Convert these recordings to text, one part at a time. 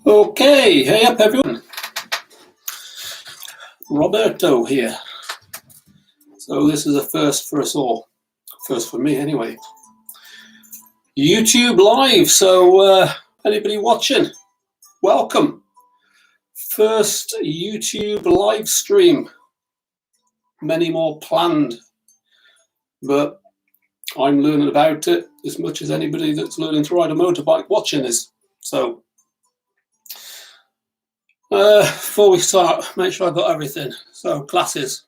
Okay, hey up everyone. Roberto here. So this is a first for us all. First for me anyway. YouTube live, so anybody watching, welcome. First YouTube live stream. Many more planned, but I'm learning about it as much as anybody that's learning to ride a motorbike watching is. So before we start, make sure I've got everything. So glasses,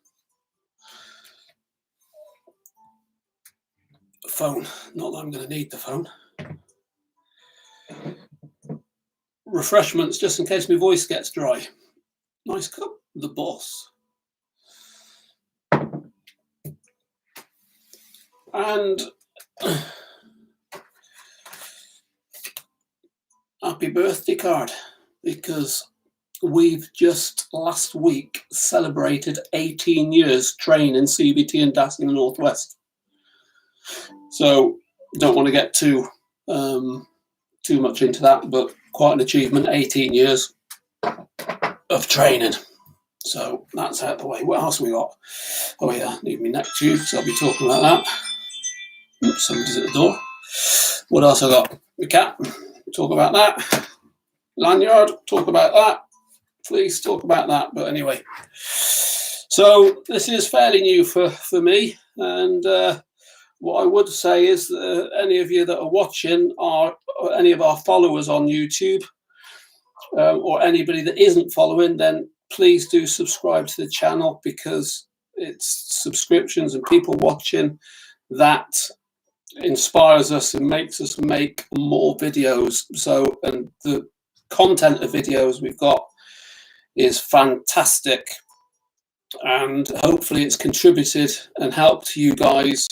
phone, not that I'm going to need the phone. Refreshments, just in case my voice gets dry. Nice cup, the Boss. And happy birthday card, because we've just last week celebrated 18 years training CBT and DAS in the Northwest. So don't want to get too much into that, but quite an achievement, 18 years of training. So that's out the way. What else we got? Oh yeah, need my neck tube, so I'll be talking about that. Oops, somebody's at the door. What else I got? The cat, talk about that. Lanyard, talk about that. Please talk about that. But anyway, so this is fairly new for me, and what I would say is that any of you that are watching are any of our followers on YouTube, or anybody that isn't following, then please do subscribe to the channel, because it's subscriptions and people watching that inspires us and makes us make more videos. So, and the content of videos we've got is fantastic, and hopefully it's contributed and helped you guys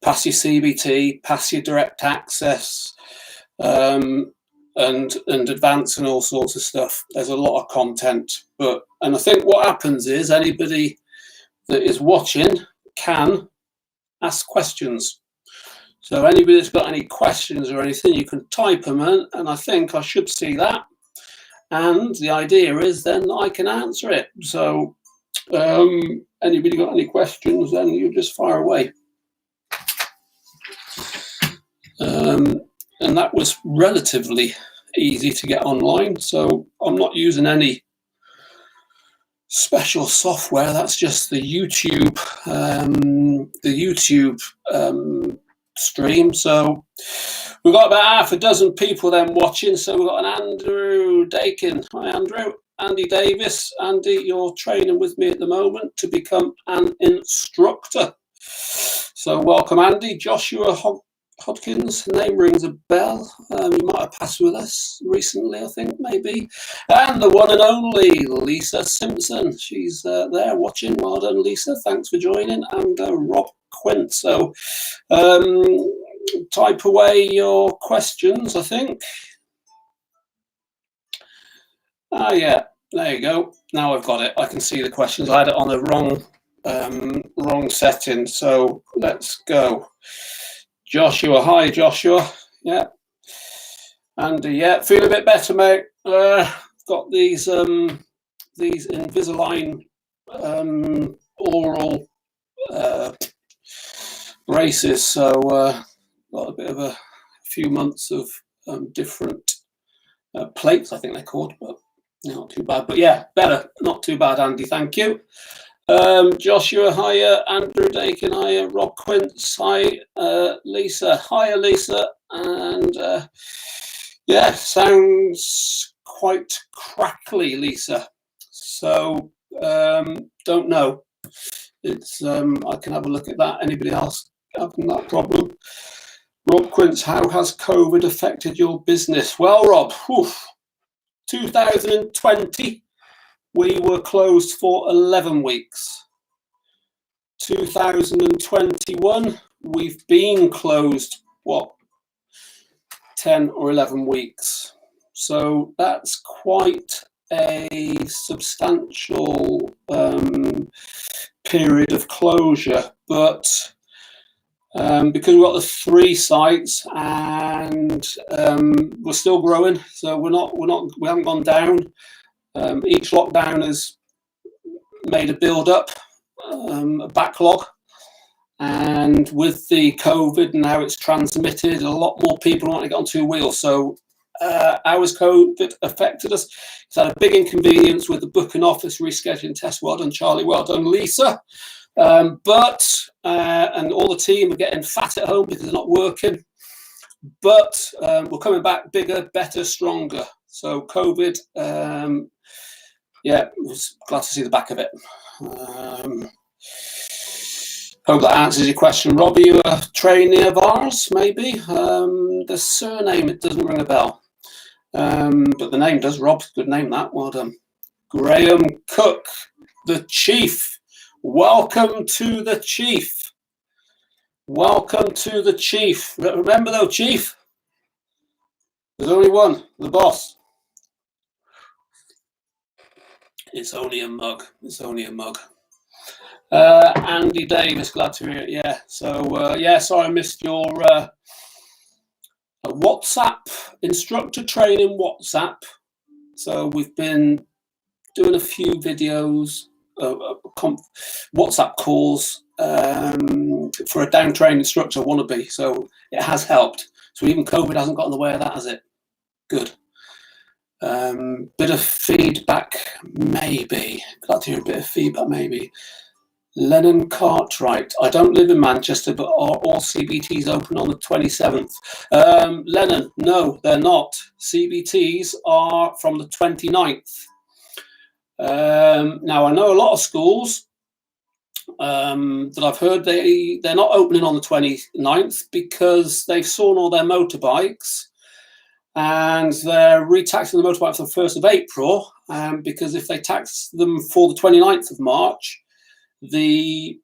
pass your CBT, pass your direct access, and advance and all sorts of stuff. There's a lot of content, and I think what happens is anybody that is watching can ask questions. So anybody that's got any questions or anything, you can type them in, and I think I should see that. And the idea is then I can answer it. So anybody got any questions, then you just fire away. And that was relatively easy to get online. So I'm not using any special software. That's just the YouTube stream. So we've got about half a dozen people then watching. So we've got an Andrew Dakin. Hi Andrew. Andy Davis. Andy, you're training with me at the moment to become an instructor. So welcome Andy. Joshua Hodkins, name rings a bell. You might have passed with us recently, I think, maybe. And the one and only Lisa Simpson. She's there watching. Well done, Lisa. Thanks for joining. And Rob Quint. So type away your questions, I think. Ah, yeah, there you go. Now I've got it. I can see the questions. I had it on the wrong setting. So let's go. Joshua, hi Joshua. Yeah. Andy, yeah, feel a bit better, mate. Got these Invisalign oral braces, so got a bit of a few months of different plates, I think they're called, but not too bad. But yeah, better, not too bad, Andy. Thank you. Joshua, hiya. Andrew Dakin, hiya. Rob Quince, hi. Lisa, hiya, Lisa. And yeah, sounds quite crackly, Lisa. So don't know. It's I can have a look at that. Anybody else having that problem? Rob Quince, how has COVID affected your business? Well, Rob, 2020. We were closed for 11 weeks. 2021, we've been closed, 10 or 11 weeks. So that's quite a substantial period of closure. But because we've got the 3 sites, and we're still growing, so we haven't gone down. Each lockdown has made a build up, a backlog, and with the COVID and how it's transmitted, a lot more people want to get on 2 wheels. So how has COVID affected us? It's had a big inconvenience with the booking office, rescheduling tests. Well done, Charlie. Well done, Lisa. And all the team are getting fat at home because they're not working. But we're coming back bigger, better, stronger. So COVID, yeah, was glad to see the back of it. Hope that answers your question, Rob. Are you a trainee of ours, maybe? The surname, it doesn't ring a bell. But the name does, Rob. Good name, that. Well done. Graham Cook, the Chief. Welcome to the Chief. Welcome to the Chief. Remember though, Chief, there's only one, the boss. It's only a mug. It's only a mug. Andy Davis, glad to hear it. Yeah. So yeah, sorry I missed your WhatsApp instructor training WhatsApp. So we've been doing a few videos, WhatsApp calls for a down trained instructor wannabe. So it has helped. So even COVID hasn't got in the way of that, has it? Good. Bit of feedback, maybe. Glad to hear a bit of feedback, maybe. Lennon Cartwright. I don't live in Manchester, but are all CBTs open on the 27th? Lennon, no, they're not. CBTs are from the 29th. Now, I know a lot of schools that I've heard they're not opening on the 29th because they've sawn all their motorbikes and they're retaxing the motorbike for the 1st of April, because if they tax them for the 29th of March, you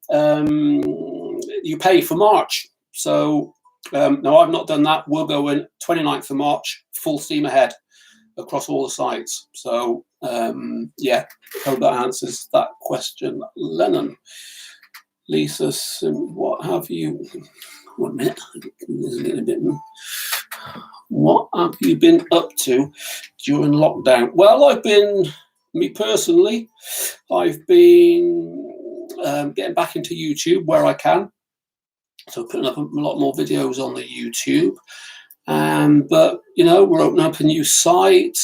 pay for March. So no, I've not done that. We'll go in 29th of March, full steam ahead across all the sites. So yeah, hope that answers that question, Lennon. Lisa, what have you? 1 minute. What have you been up to during lockdown? Well, me personally, I've been getting back into YouTube where I can. So putting up a lot more videos on the YouTube. But, you know, we're opening up a new site.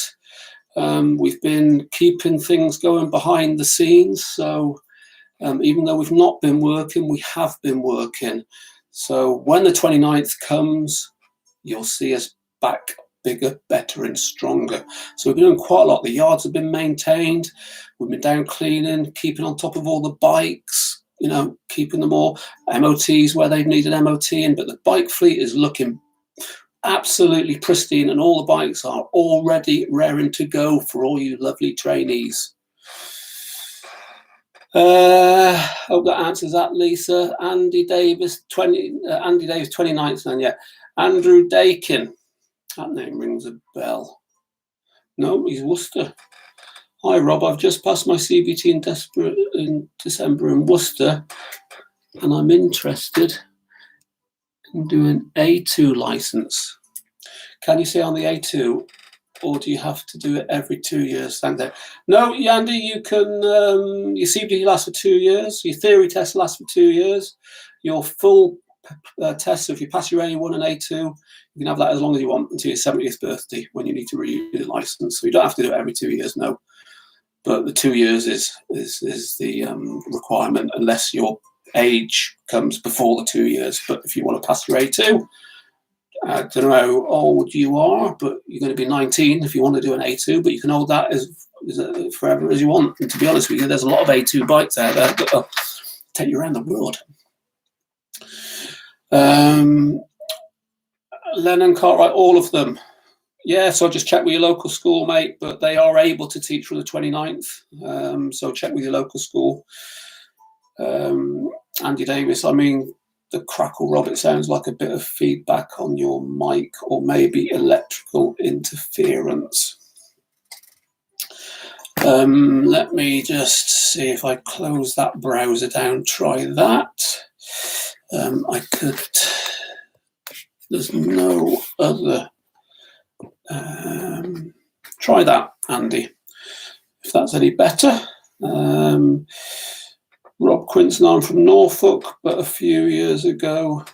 We've been keeping things going behind the scenes. So even though we've not been working, we have been working. So when the 29th comes, you'll see us back bigger, better and stronger. So we've been doing quite a lot. The yards have been maintained. We've been down cleaning, keeping on top of all the bikes, you know, keeping them all, MOTs where they've needed MOTing, but the bike fleet is looking absolutely pristine and all the bikes are already raring to go for all you lovely trainees. Hope that answers that, Lisa. Andy Davis, 29th then, yeah. Andrew Dakin. That name rings a bell. No, he's Worcester. Hi, Rob. I've just passed my CBT in December in Worcester, and I'm interested in doing A2 license. Can you say on the A2, or do you have to do it every 2 years? Thank you. No, Andy, you can. Your CBT lasts for 2 years. Your theory test lasts for 2 years. Your full test, so if you pass your A1 and A2, you can have that as long as you want until your 70th birthday when you need to renew your license. So you don't have to do it every 2 years, no. But the 2 years is the requirement, unless your age comes before the 2 years. But if you want to pass your A2, I don't know how old you are, but you're going to be 19 if you want to do an A2, but you can hold that as forever as you want. And to be honest with you, there's a lot of A2 bikes out there that take you around the world. Lennon Cartwright, all of them. Yeah, so just check with your local school, mate, but they are able to teach from the 29th. So check with your local school. Andy Davis, I mean, the crackle, Rob, it sounds like a bit of feedback on your mic or maybe electrical interference. Let me just see if I close that browser down, try that. I could, there's no other, try that, Andy, if that's any better. Rob Quinton, I'm from Norfolk, but a few years ago,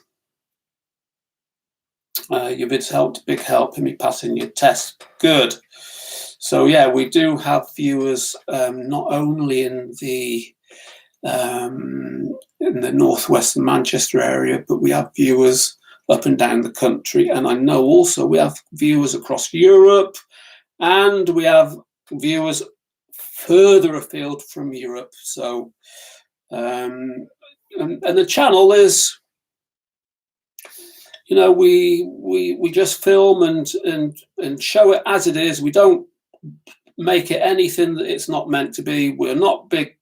your vids helped, big help in me passing your test. Good. So yeah, we do have viewers not only in the northwest Manchester area, but we have viewers up and down the country. And I know also we have viewers across Europe, and we have viewers further afield from Europe. So, and the channel is, you know, we just film and show it as it is. We don't make it anything that it's not meant to be. We're not big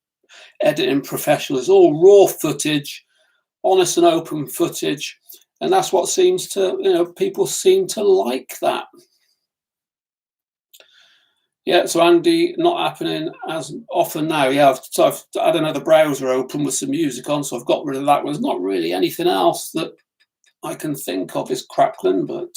editing professionals. All raw footage, honest and open footage, and that's what seems to, you know, people seem to like that. Yeah, so Andy, not happening as often now. Yeah, I've had another browser open with some music on, so I've got rid of that. There's not really anything else that I can think of is crackling, but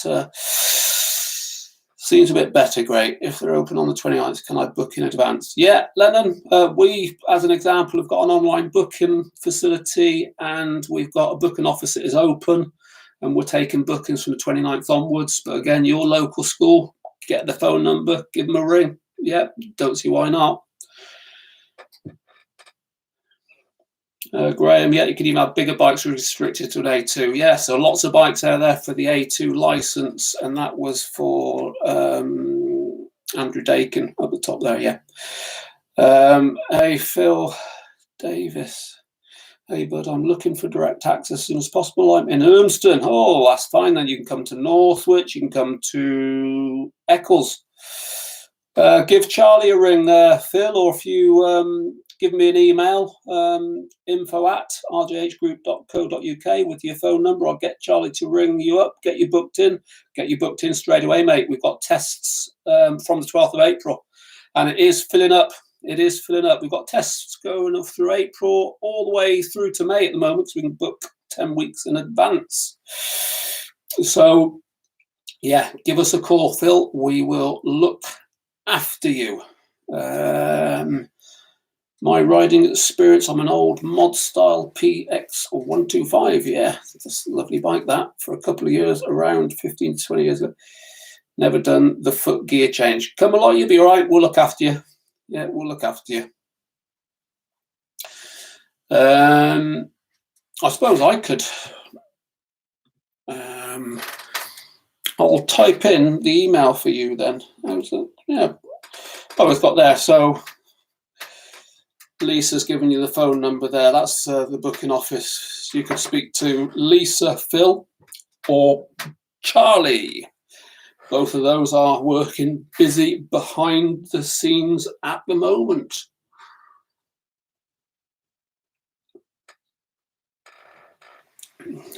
seems a bit better. Great. If they're open on the 29th, can I book in advance? Yeah, Lennon, we, as an example, have got an online booking facility, and we've got a booking office that is open, and we're taking bookings from the 29th onwards. But again, your local school, get the phone number, give them a ring. Yeah, don't see why not. Graham, yeah, you can even have bigger bikes restricted to an A2. Yeah, so lots of bikes out there for the A2 license, and that was for Andrew Dakin at the top there, yeah. Hey, Phil Davis. Hey, bud, I'm looking for direct access as soon as possible. I'm in Urmston. Oh, that's fine. Then you can come to Northwich. You can come to Eccles. Give Charlie a ring there, Phil, or if you give me an email, info@rjhgroup.co.uk with your phone number. I'll get Charlie to ring you up, get you booked in straight away, mate. We've got tests from the 12th of April, and it is filling up. It is filling up. We've got tests going up through April all the way through to May at the moment, so we can book 10 weeks in advance. So, yeah, give us a call, Phil. We will look after you. My riding experience, I'm an old mod style PX125. Yeah, it's a lovely bike that, for a couple of years, around 15 to 20 years ago. Never done the foot gear change. Come along, you'll be all right. We'll look after you. Yeah, we'll look after you. I suppose I could. I'll type in the email for you then. Yeah. Oh, it's got there. So Lisa's given you the phone number there. That's the booking office. You could speak to Lisa, Phil, or Charlie. Both of those are working busy behind the scenes at the moment.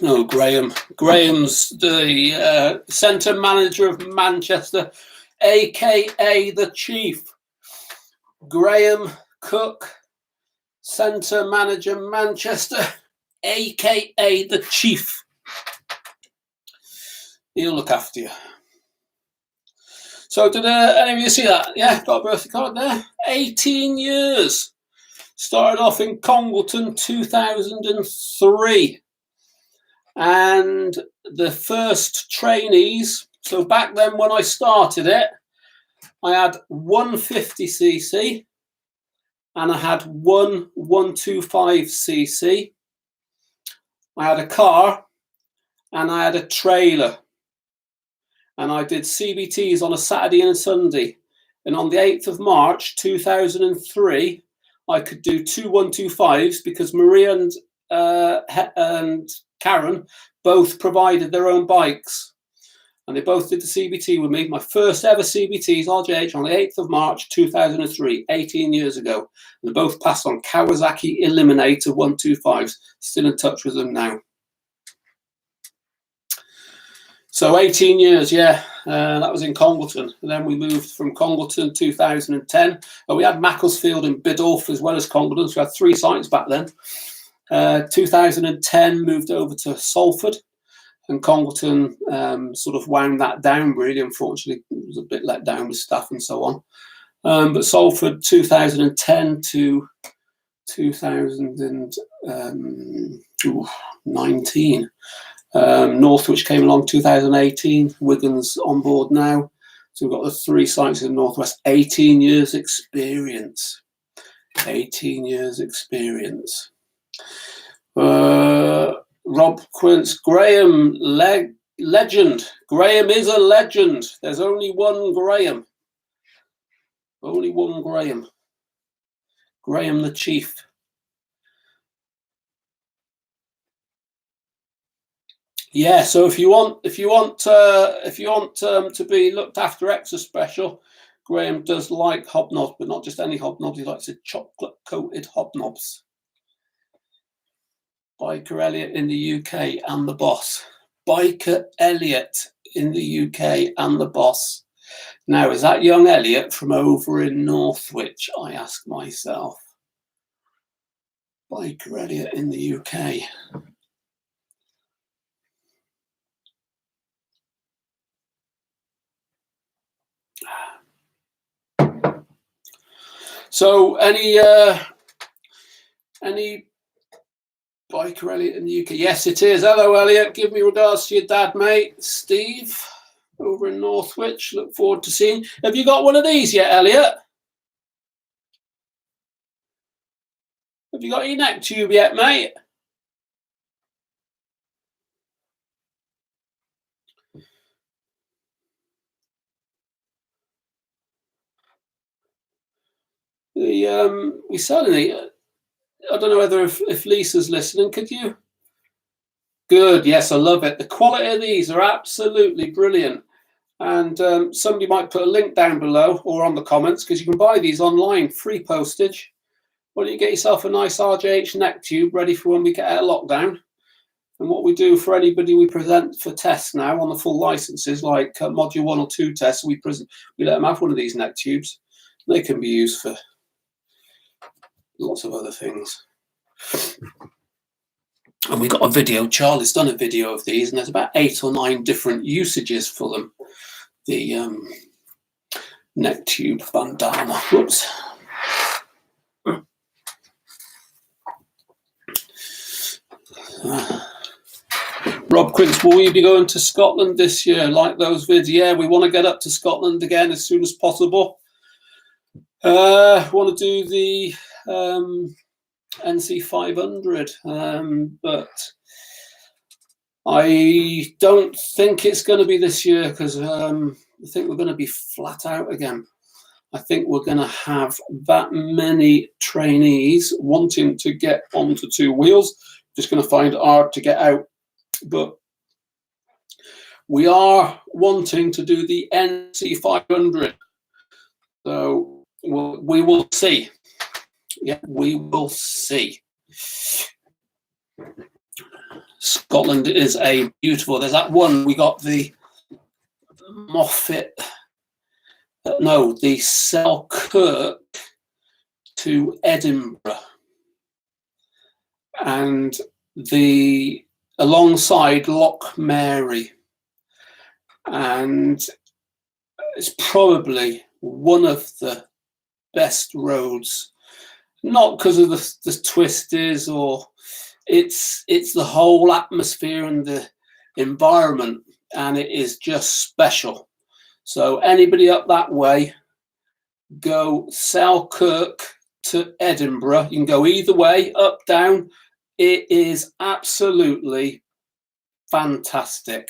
Oh, Graham. Graham's the centre manager of Manchester, aka the Chief. Graham Cook, centre manager Manchester, aka the Chief. He'll look after you. So did any of you see that? Yeah, got a birthday card there. 18 years. Started off in Congleton 2003. And the first trainees, so back then when I started it, I had 150cc and I had one 125cc. I had a car and I had a trailer. And I did CBTs on a Saturday and a Sunday. And on the 8th of March 2003, I could do two 125s because Maria and Karen both provided their own bikes. And they both did the CBT with me. My first ever CBTs, RJH, on the 8th of March 2003, 18 years ago. And they both passed on Kawasaki Eliminator 125s. Still in touch with them now. So 18 years, yeah, that was in Congleton. And then we moved from Congleton 2010. We had Macclesfield and Biddulph as well as Congleton, so we had 3 sites back then. 2010 moved over to Salford, and Congleton sort of wound that down really. Unfortunately, it was a bit let down with staff and so on. But Salford 2010 to 2019. Northwich came along 2018. Wigan's on board now. So we've got the 3 sites in the Northwest. 18 years experience. 18 years experience. Rob Quince, Graham, legend. Graham is a legend. There's only one Graham. Only one Graham. Graham the Chief. Yeah, so if you want to be looked after extra special, Graham does like hobnobs, but not just any hobnobs. He likes the chocolate coated hobnobs. Biker Elliot in the UK and the boss. Biker Elliot in the UK and the boss. Now, is that young Elliot from over in Northwich? I ask myself. Biker Elliot in the UK. So, any Biker Elliot in the UK? Yes, it is. Hello, Elliot. Give me regards to your dad, mate, Steve, over in Northwich. Look forward to seeing. Have you got one of these yet, Elliot? Have you got your neck tube yet, mate? We certainly. I don't know whether if Lisa's listening. Could you? Good. Yes, I love it. The quality of these are absolutely brilliant. And somebody might put a link down below or on the comments, because you can buy these online, free postage. Why don't you get yourself a nice RJH neck tube ready for when we get out of lockdown? And what we do for anybody we present for tests now on the full licenses, like module 1 or 2 tests, we let them have one of these neck tubes. They can be used for lots of other things. And we got a video. Charlie's done a video of these, and there's about 8 or 9 different usages for them. The neck tube bandana. Whoops. Rob Quince, will you be going to Scotland this year? Like those vids? Yeah, we want to get up to Scotland again as soon as possible. Want to do the NC 500, but I don't think it's going to be this year, because I think we're going to be flat out again. I think we're going to have that many trainees wanting to get onto 2 wheels. Just going to find it hard to get out. But we are wanting to do the NC 500. So we will see. Yeah, we will see. Scotland is a beautiful. There's that one. We got the Moffatt. No, the Selkirk to Edinburgh, and the alongside Loch Mary, and it's probably one of the best roads. Not because of the twisties, or it's the whole atmosphere and the environment, and it is just special. So anybody up that way, go Selkirk to Edinburgh. You can go either way, up, down. It is absolutely fantastic.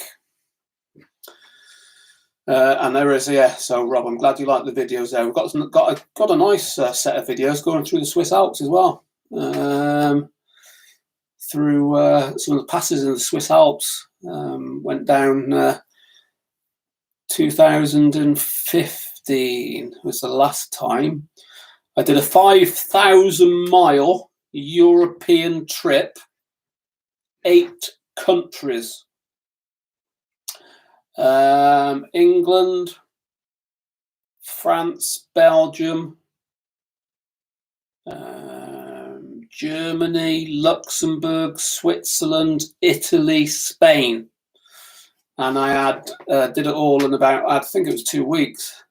And there is, yeah. So Rob, I'm glad you like the videos there. We've got a nice set of videos going through the Swiss Alps as well. Through some of the passes in the Swiss Alps. Went down 2015 was the last time. I did a 5,000 mile European trip, 8 countries. England, France, Belgium, Germany, Luxembourg, Switzerland, Italy, Spain. And I had did it all in about, I think it was 2 weeks.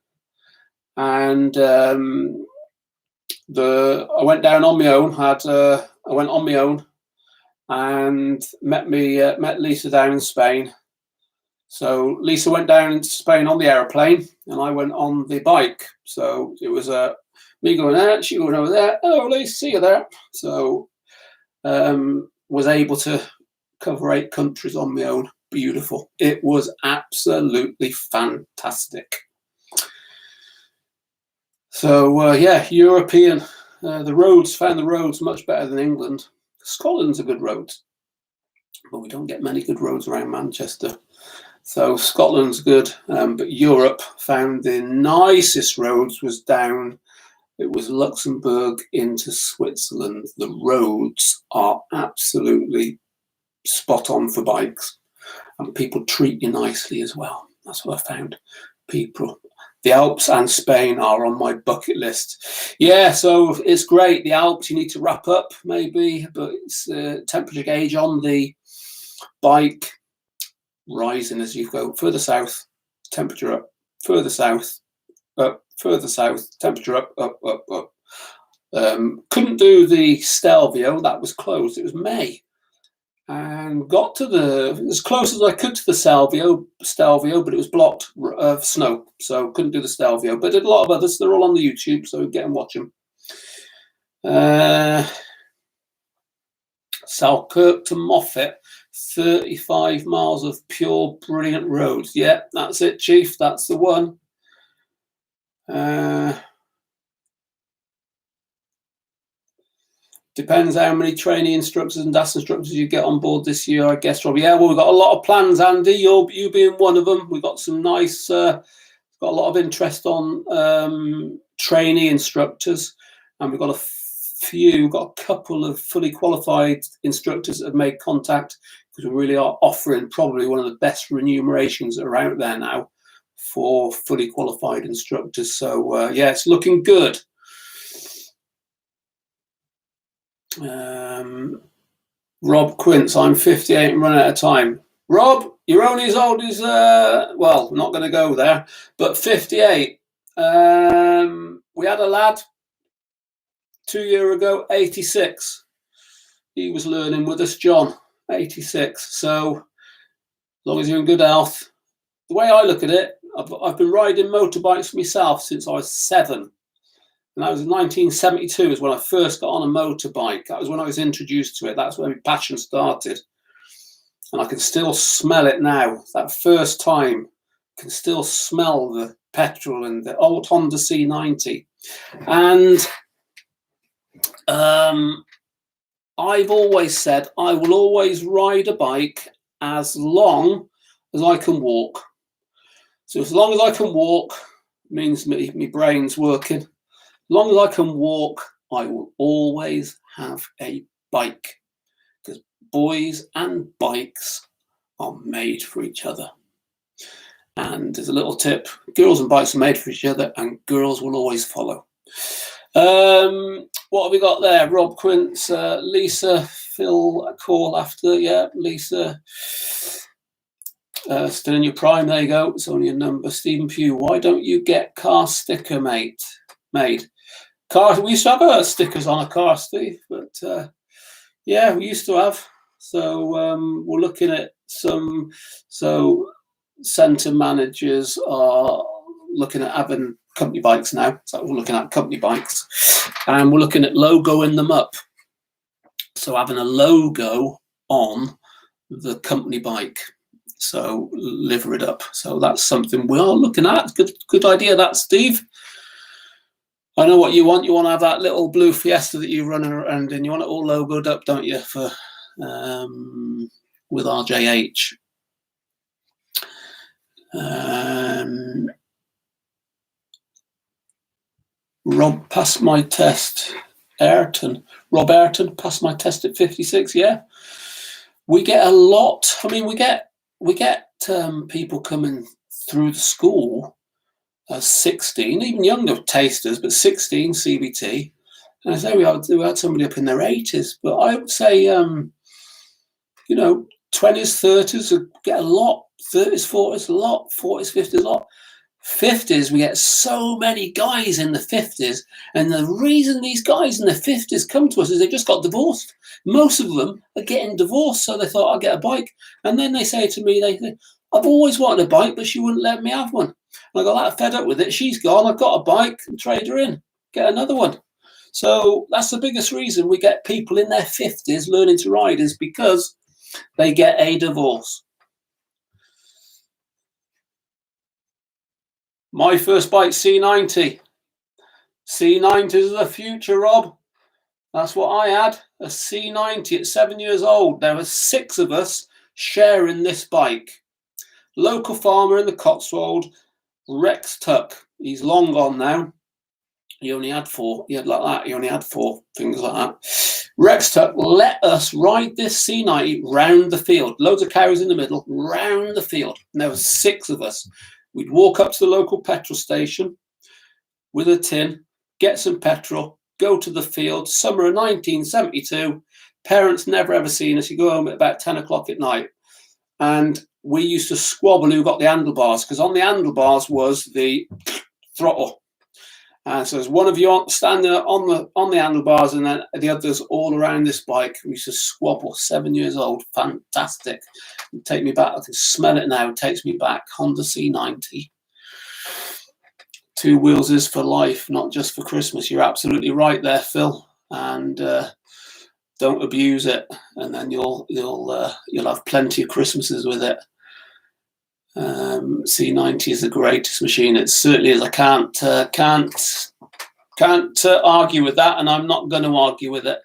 And I went down on my own. I went on my own and met Lisa down in Spain. So Lisa went down to Spain on the aeroplane, and I went on the bike. So it was me going there, she going over there. Oh, Lisa, see you there. So was able to cover 8 countries on my own. Beautiful. It was absolutely fantastic. So yeah, European. Found the roads much better than England. Scotland's a good road, but we don't get many good roads around Manchester. So Scotland's good, but Europe found the nicest roads was down. It was Luxembourg into Switzerland. The roads are absolutely spot on for bikes, and people treat you nicely as well. That's what I found. People. The Alps and Spain are on my bucket list. Yeah, so it's great. The Alps, you need to wrap up maybe, but it's temperature gauge on the bike rising as you go further south, temperature up, further south, up, further south, temperature up, up, up, up. Couldn't do the Stelvio, that was closed. It was May. And got to as close as I could to the Stelvio, but it was blocked of snow, so couldn't do the Stelvio. But did a lot of others. They're all on the YouTube, so get and watch them. Selkirk to Moffatt, 35 miles of pure brilliant roads. Yeah, that's it, Chief. That's the one. Depends how many training instructors and DAS instructors you get on board this year, I guess, Rob. Yeah, well, we've got a lot of plans, Andy. You being one of them. We've got some nice, got a lot of interest on trainee instructors, and we've got a couple of fully qualified instructors that have made contact, because we really are offering probably one of the best remunerations that are out there now for fully qualified instructors. So yeah, it's looking good. Rob Quince, I'm 58 and run out of time. Rob, you're only as old as, well, not going to go there, but 58. We had a lad 2 years ago, 86. He was learning with us, John, 86. So as long as you're in good health. The way I look at it, I've been riding motorbikes myself since I was 7. And that was in 1972 is when I first got on a motorbike. That was when I was introduced to it. That's when my passion started. And I can still smell it now. That first time, I can still smell the petrol and the old Honda C90. And I've always said I will always ride a bike as long as I can walk. So as long as I can walk, means my brain's working. As long as I can walk, I will always have a bike, because boys and bikes are made for each other. And there's a little tip: girls and bikes are made for each other, and girls will always follow. What have we got there? Rob Quince, Lisa, Phil, a call after. Yeah, Lisa, still in your prime. There you go. It's only a number. Stephen Pugh, why don't you get car sticker made? We used to have stickers on a car, Steve, but yeah, we used to have. So we're looking at some. So centre managers are looking at having company bikes now. So we're looking at company bikes, and we're looking at logoing them up. So having a logo on the company bike. So liver it up. So that's something we are looking at. Good idea, that, Steve. I know what you want. You want to have that little blue Fiesta that you run around in. You want it all logoed up, don't you? For with RJH. Rob passed my test. Rob Ayrton passed my test at 56. Yeah, we get a lot. I mean, we get people coming through the school. 16, even younger tasters, but 16 CBT, And I say we had somebody up in their 80s, but I would say, you know, 20s, 30s get a lot, 30s, 40s a lot, 40s, 50s a lot. 50s, we get so many guys in the 50s, and the reason these guys in the 50s come to us is they just got divorced. Most of them are getting divorced, so they thought, I'll get a bike. And then they say to me, I've always wanted a bike, but she wouldn't let me have one. And I got that fed up with it. She's gone, I've got a bike, and trade her in, get another one. So that's the biggest reason we get people in their 50s learning to ride, is because they get a divorce. My first bike, C90. C90s is the future, Rob. That's what I had, a C90 at 7 years old. There were 6 of us sharing this bike. Local farmer in the Cotswold, Rex Tuck. He's long gone now. He only had 4. He had like that. He only had 4 things like that. Rex Tuck let us ride this C90 round the field. Loads of cows in the middle, round the field. And there were 6 of us. We'd walk up to the local petrol station with a tin, get some petrol, go to the field. Summer of 1972. Parents never ever seen us. You go home at about 10 o'clock at night. And we used to squabble who got the handlebars, because on the handlebars was the throttle. And so there's one of you standing on the handlebars, and then the others all around this bike. We used to squabble. 7 years old, fantastic. It'd take me back. I can smell it now. It takes me back. Honda C90. 2 wheels is for life, not just for Christmas. You're absolutely right there, Phil. And don't abuse it, and then you'll have plenty of Christmases with it. C90 is the greatest machine. It certainly is. I can't argue with that, and I'm not going to argue with it.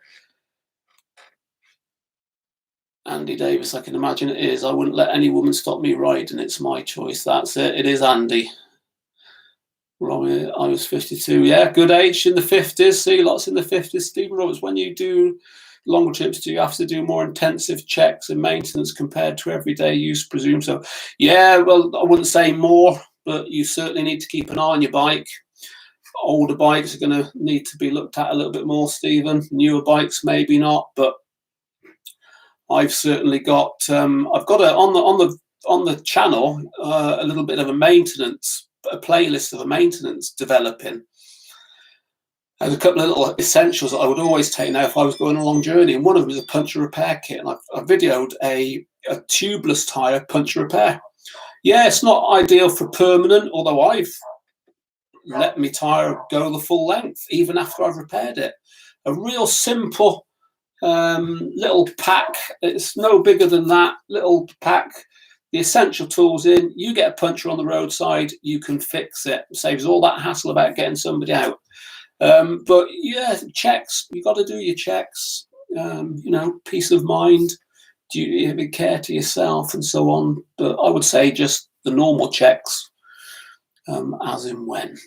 Andy Davis, I can imagine it is. I wouldn't let any woman stop me riding. It's my choice. That's it. It is Andy. Robbie, I was 52. Yeah, good age in the 50s. See, lots in the 50s. Stephen Roberts, when you do longer trips, do you have to do more intensive checks and maintenance compared to everyday use, presume so? Yeah, well, I wouldn't say more, but you certainly need to keep an eye on your bike. Older bikes are going to need to be looked at a little bit more, Stephen. Newer bikes, maybe not, but I've certainly got. I've got on the channel a little bit of a playlist of a maintenance developing. There's a couple of little essentials that I would always take now if I was going a long journey, and one of them is a puncture repair kit. And I videoed a tubeless tyre puncture repair. Yeah, it's not ideal for permanent, although I've let my tyre go the full length even after I've repaired it. A real simple little pack. It's no bigger than that little pack. The essential tools in. You get a puncture on the roadside, you can fix it. It saves all that hassle about getting somebody out. But yeah, checks, you got to do your checks, peace of mind, do you have care to yourself and so on. But I would say just the normal checks, as in when.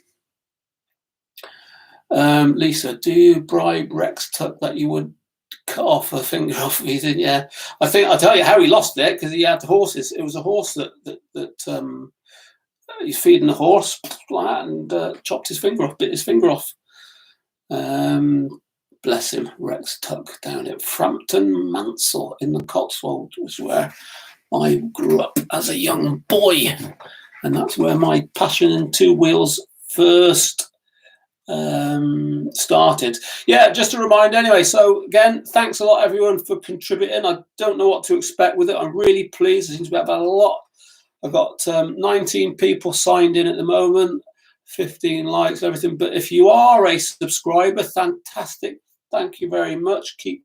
Lisa, do you bribe Rex Tuck that you would cut off a finger off? He did, yeah. I think I'll tell you how he lost it, because he had horses. It was a horse that he's feeding the horse and chopped his finger off, bit his finger off. Bless him, Rex Tuck down at Frampton Mansell in the Cotswolds, was where I grew up as a young boy, and that's where my passion in 2 wheels first started. Yeah, just a reminder anyway. So again, thanks a lot everyone for contributing. I don't know what to expect with it. I'm really pleased. There seems to be about a lot. I've got 19 people signed in at the moment. 15 likes, everything. But if you are a subscriber, fantastic. Thank you very much. Keep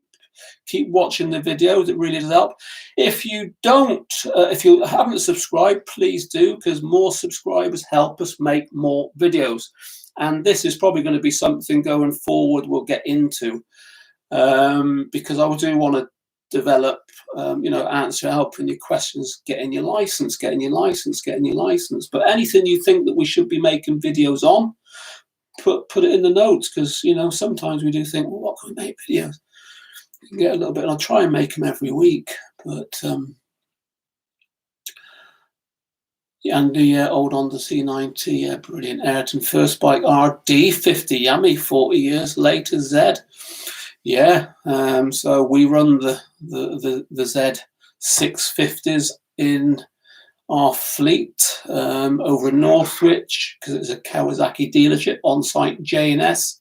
watching the videos. It really does help. If you don't, if you haven't subscribed, please do, because more subscribers help us make more videos. And this is probably going to be something going forward we'll get into, because I do want to develop, answer, helping your questions, getting your license. But anything you think that we should be making videos on, put it in the notes, because sometimes we do think, well, what can we make videos? We can get a little bit, and I'll try and make them every week. But And the old Honda C90, yeah, brilliant. Ayrton first bike RD, 50 Yami, 40 years later Z. Yeah, so we run the Z 650s in our fleet over in Northwich, because it's a Kawasaki dealership, on-site J&S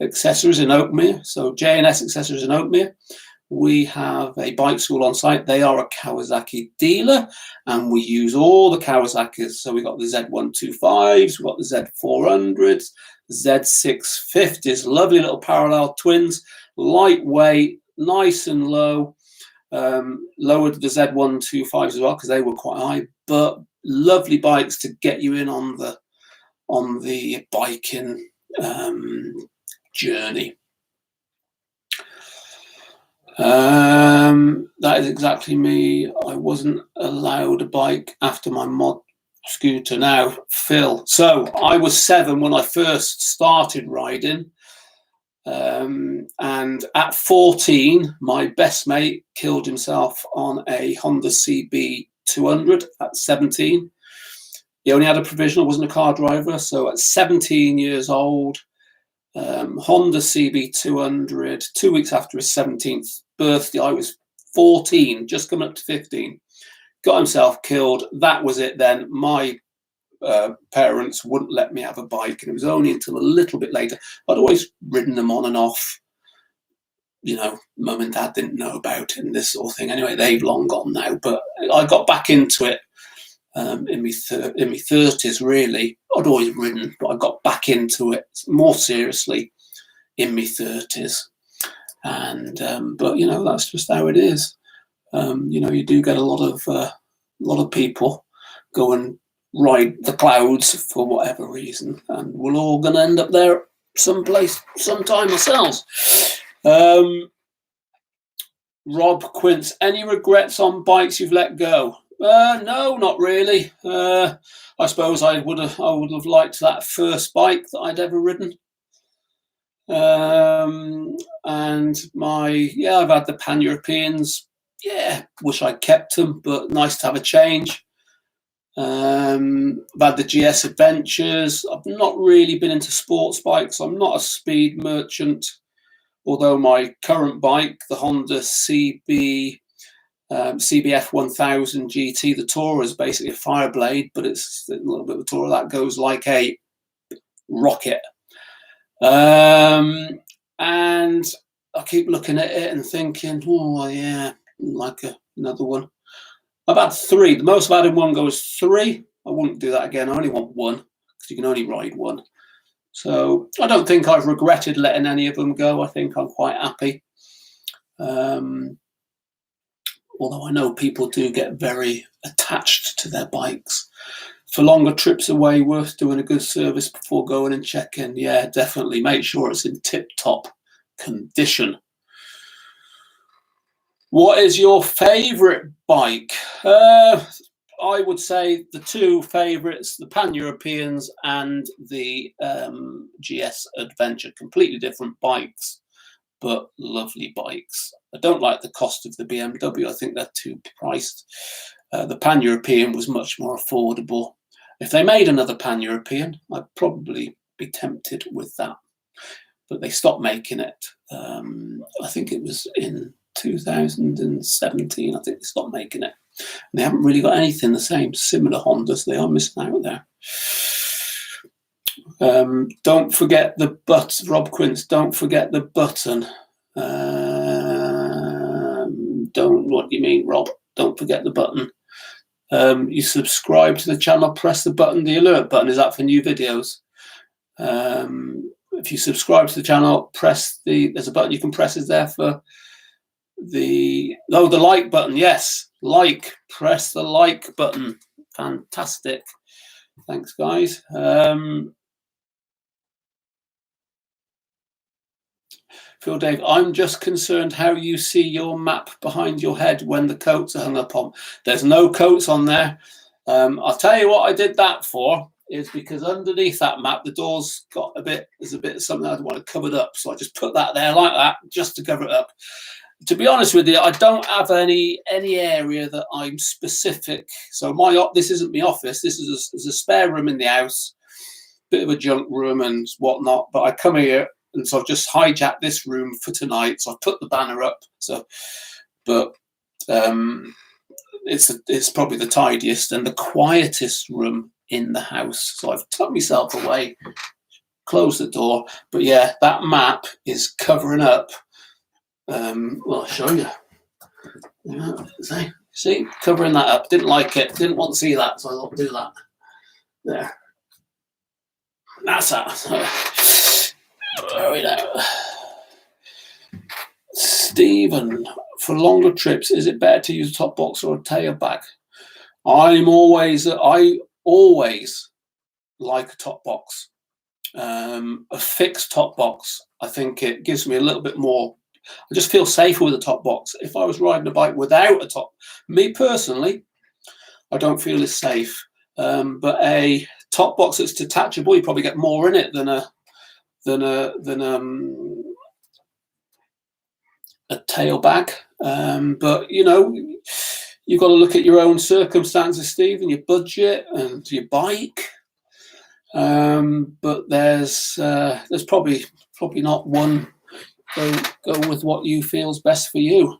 accessories in Oakmere. So J&S accessories in Oakmere. We have a bike school on site. They are a Kawasaki dealer, and we use all the Kawasaki's. So we've got the Z125s, we've got the Z400s, Z650s, lovely little parallel twins, lightweight, nice and low. Lowered the Z125s as well because they were quite high, but lovely bikes to get you in on the biking journey. That is exactly me. I wasn't allowed a bike after my mod scooter now, Phil. So I was 7 when I first started riding. And at 14, my best mate killed himself on a Honda CB200 at 17. He only had a provisional, wasn't a car driver. So at 17 years old, Honda CB200, 2 weeks after his 17th birthday, I was 14, just coming up to 15, got himself killed. That was it then. My parents wouldn't let me have a bike, and it was only until a little bit later. I'd always ridden them on and off. You know, mum and dad didn't know about it and this sort of thing. Anyway, they've long gone now, but I got back into it in my 30s, really. I'd always ridden, but I got back into it more seriously in my 30s. And but you know, that's just how it is. You know, you do get a lot of people go and ride the clouds for whatever reason, and we're all going to end up there someplace sometime ourselves. Rob Quince, any regrets on bikes you've let go? No, not really. I suppose I would have liked that first bike that I'd ever ridden. And I've had the Pan-Europeans. Yeah, wish I'd kept them, but nice to have a change. I've had the GS Adventures. I've not really been into sports bikes. I'm not a speed merchant, although my current bike, the Honda CBF 1000 GT, the Tourer, is basically a Fireblade, but it's a little bit of a Tourer that goes like a rocket. And I keep looking at it and thinking, oh yeah, like another one. I've had 3. The most I've had in one go is 3. I wouldn't do that again. I only want 1 because you can only ride 1. So I don't think I've regretted letting any of them go. I think I'm quite happy. Although I know people do get very attached to their bikes. For longer trips away, worth doing a good service before going and checking. Yeah, definitely. Make sure it's in tip-top condition. What is your favourite bike? I would say the 2 favourites, the Pan-Europeans and the GS Adventure. Completely different bikes, but lovely bikes. I don't like the cost of the BMW. I think they're too priced. The Pan-European was much more affordable. If they made another Pan-European, I'd probably be tempted with that. But they stopped making it. I think it was in 2017. I think they stopped making it. And they haven't really got anything the same. Similar Hondas. They are missing out there. Don't forget the button, Rob Quince. Don't forget the button. What do you mean, Rob? Don't forget the button. You subscribe to the channel, press the button, the alert button. Is that for new videos? If you subscribe to the channel, there's a button you can press. Is there for the like button? Yes, like. Press the like button. Fantastic. Thanks, guys. Phil Dave, I'm just concerned how you see your map behind your head when the coats are hung up on. There's no coats on there. I'll tell you what I did that for, is because underneath that map, the door's got there's a bit of something I want to cover it up. So I just put that there like that, just to cover it up. to be honest with you, I don't have any area that I'm specific. So this isn't my office. This is a spare room in the house, bit of a junk room and whatnot. But I come here, and so I've just hijacked this room for tonight. So I put the banner up. So, but it's probably the tidiest and the quietest room in the house. So I've tucked myself away, closed the door. But yeah, that map is covering up. Well, I'll show you. Yeah, see, covering that up. Didn't like it. Didn't want to see that, so I thought do that. There. That's that. There we go. Stephen, for longer trips, is it better to use a top box or a tail bag? I always like a top box, a fixed top box. I think it gives me a little bit more. I just feel safer with a top box. If I was riding a bike without a top, me personally, I don't feel as safe. But a top box that's detachable, you probably get more in it than a tail bag. But you know, you've got to look at your own circumstances, Steve, and your budget and your bike. But there's probably not one. Go with what you feel is best for you.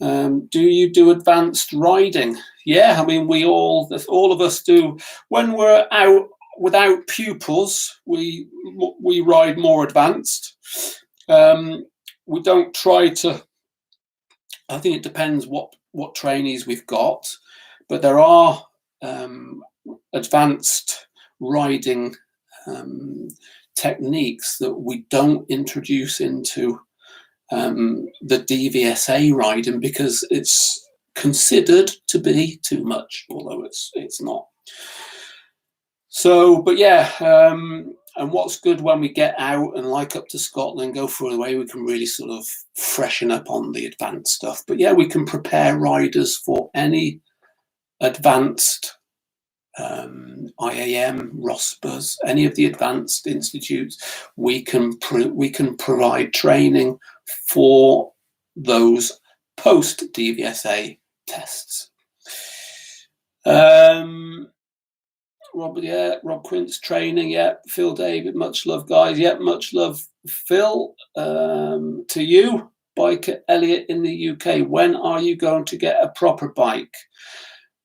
Do you do advanced riding? Yeah, I mean, all of us do. When we're out without pupils, we ride more advanced. We don't try to. I think it depends what trainees we've got, but there are advanced riding techniques that we don't introduce into the DVSA riding because it's considered to be too much, although it's not. So, but yeah, and what's good when we get out and like up to Scotland, go for the way, we can really sort of freshen up on the advanced stuff. But yeah, we can prepare riders for any advanced IAM, ROSPAs, any of the advanced institutes. We can provide training for those post DVSA tests. Rob Quint's training. Yeah, Phil David, much love, guys. Yeah, much love, Phil. To you, Biker Elliot in the UK. When are you going to get a proper bike?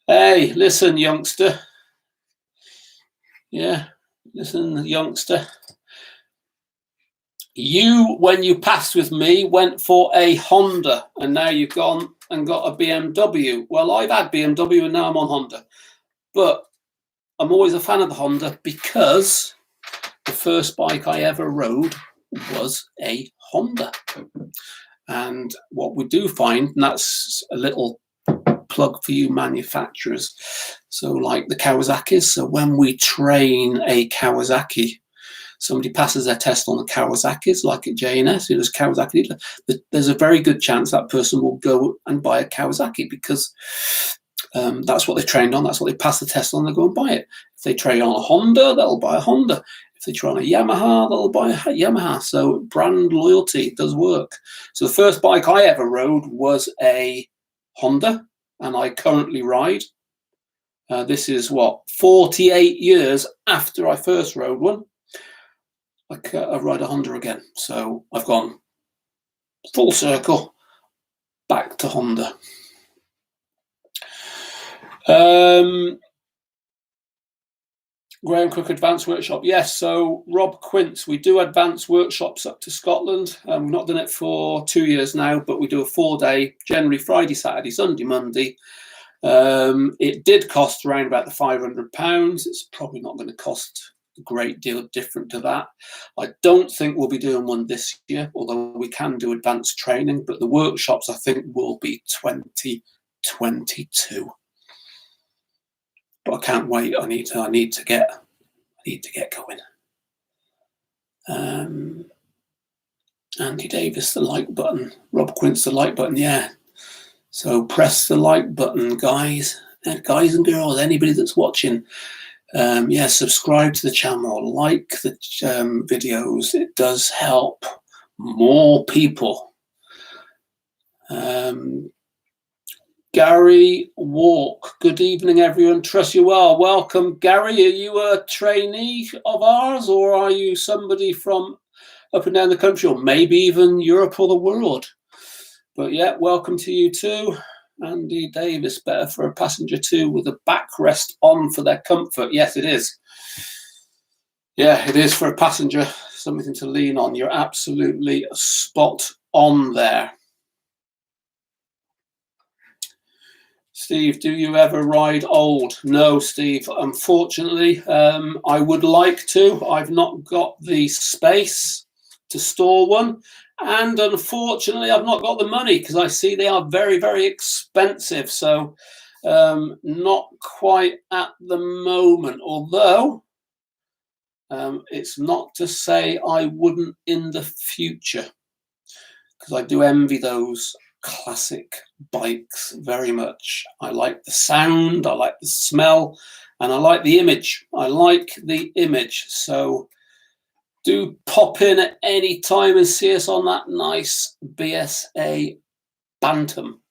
Hey, listen, youngster. Yeah, listen, youngster. You, when you passed with me, went for a Honda, and now you've gone and got a BMW. Well, I've had BMW, and now I'm on Honda. But I'm always a fan of the Honda because the first bike I ever rode was a Honda. And what we do find, and that's a little plug for you manufacturers, so like the Kawasaki's, so when we train a Kawasaki, somebody passes their test on the Kawasaki's, like at J&S, who does Kawasaki, there's a very good chance that person will go and buy a Kawasaki because that's what they trained on, that's what they passed the test on, they'll go and buy it. If they train on a Honda, they'll buy a Honda. If they train on a Yamaha, they'll buy a Yamaha. So brand loyalty does work. So the first bike I ever rode was a Honda, and I currently ride. This is 48 years after I first rode one. I ride a Honda again. So I've gone full circle back to Honda. Graham Cook Advanced Workshop. Yes, so Rob Quince, we do advanced workshops up to Scotland. We've not done it for 2 years now, but we do a 4-day, generally Friday, Saturday, Sunday, Monday. It did cost around about the £500. It's probably not going to cost a great deal different to that. I don't think we'll be doing one this year, although we can do advanced training, but the workshops I think will be 2022. But I can't wait. I need to get going. Andy Davis, the like button. Rob Quince, the like button. Yeah. So press the like button, guys and girls. Anybody that's watching, yeah, subscribe to the channel, like the videos. It does help more people Gary Walk, good evening, everyone. Trust you well. Welcome, Gary. Are you a trainee of ours, or are you somebody from up and down the country, or maybe even Europe or the world? But yeah, welcome to you too. Andy Davis, better for a passenger too, with a backrest on for their comfort. Yes, it is. Yeah, it is for a passenger, something to lean on. You're absolutely spot on there. Steve, do you ever ride old? No, Steve, unfortunately. I would like to. I've not got the space to store one. And unfortunately, I've not got the money because I see they are very, very expensive. So not quite at the moment, although it's not to say I wouldn't in the future, because I do envy those classic bikes very much. I like the sound, I like the smell, and I like the image. I like the image. So do pop in at any time and see us on that nice BSA Bantam.